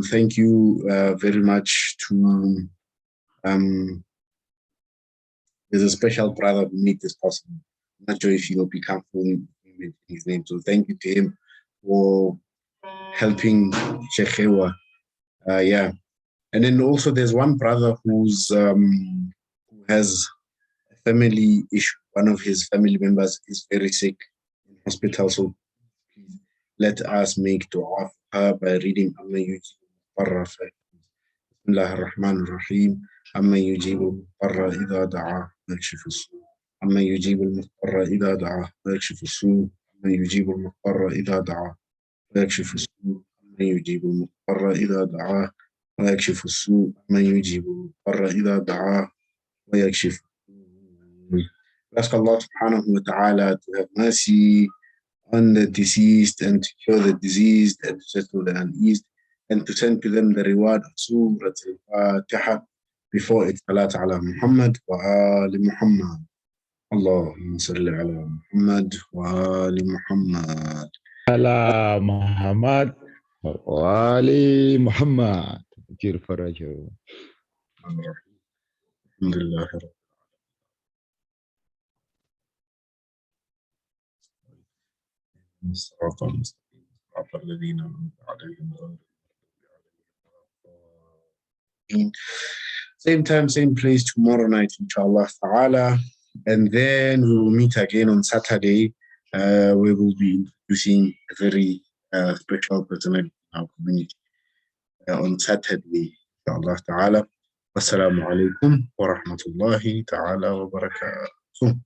Thank you very much to, there's a special brother who made this possible. I'm not sure if he'll be comfortable with his name. So thank you to him for helping Sheikh Kgeua. Yeah. And then also there's one brother who has a family issue. One of his family members is very sick in hospital. So please let us make dua for her by reading Amma Yujibu Muharram. Bismillah ar-Rahman ar-Rahim. Amma Yujibu Muharram idha da'a yakshifu as-su'. Amma Yujibu Muharram idha da'a yakshifu as-su'. Amma Yujibu Muharram idha da'a ويكشف السوء من يجيب المضطر إذا دعاه ويكشف السوء من يجيب المضطر إذا دعاه ويكشف. Ask Allah subhanahu wa ta'ala to have mercy on the deceased and to cure the diseased and to settle the uneased and to send to them the reward of Surah Al-Fatiha before it. Salat ala Muhammad wa ali Muhammad. Allahumma salli ala Muhammad wa ali Muhammad. على محمد وآل محمد كثير فرجه. الحمد لله رب العالمين. الصراط المستقيم صراط الذين أنعمت عليهم غير المغضوب. Same time, same place tomorrow night, inshallah ta'ala. And then we will meet again on Saturday. We will be introducing a very special personality in our community on Saturday, inshallah ta'ala. Wassalamu alaikum wa rahmatullahi ta'ala wa barakatuh.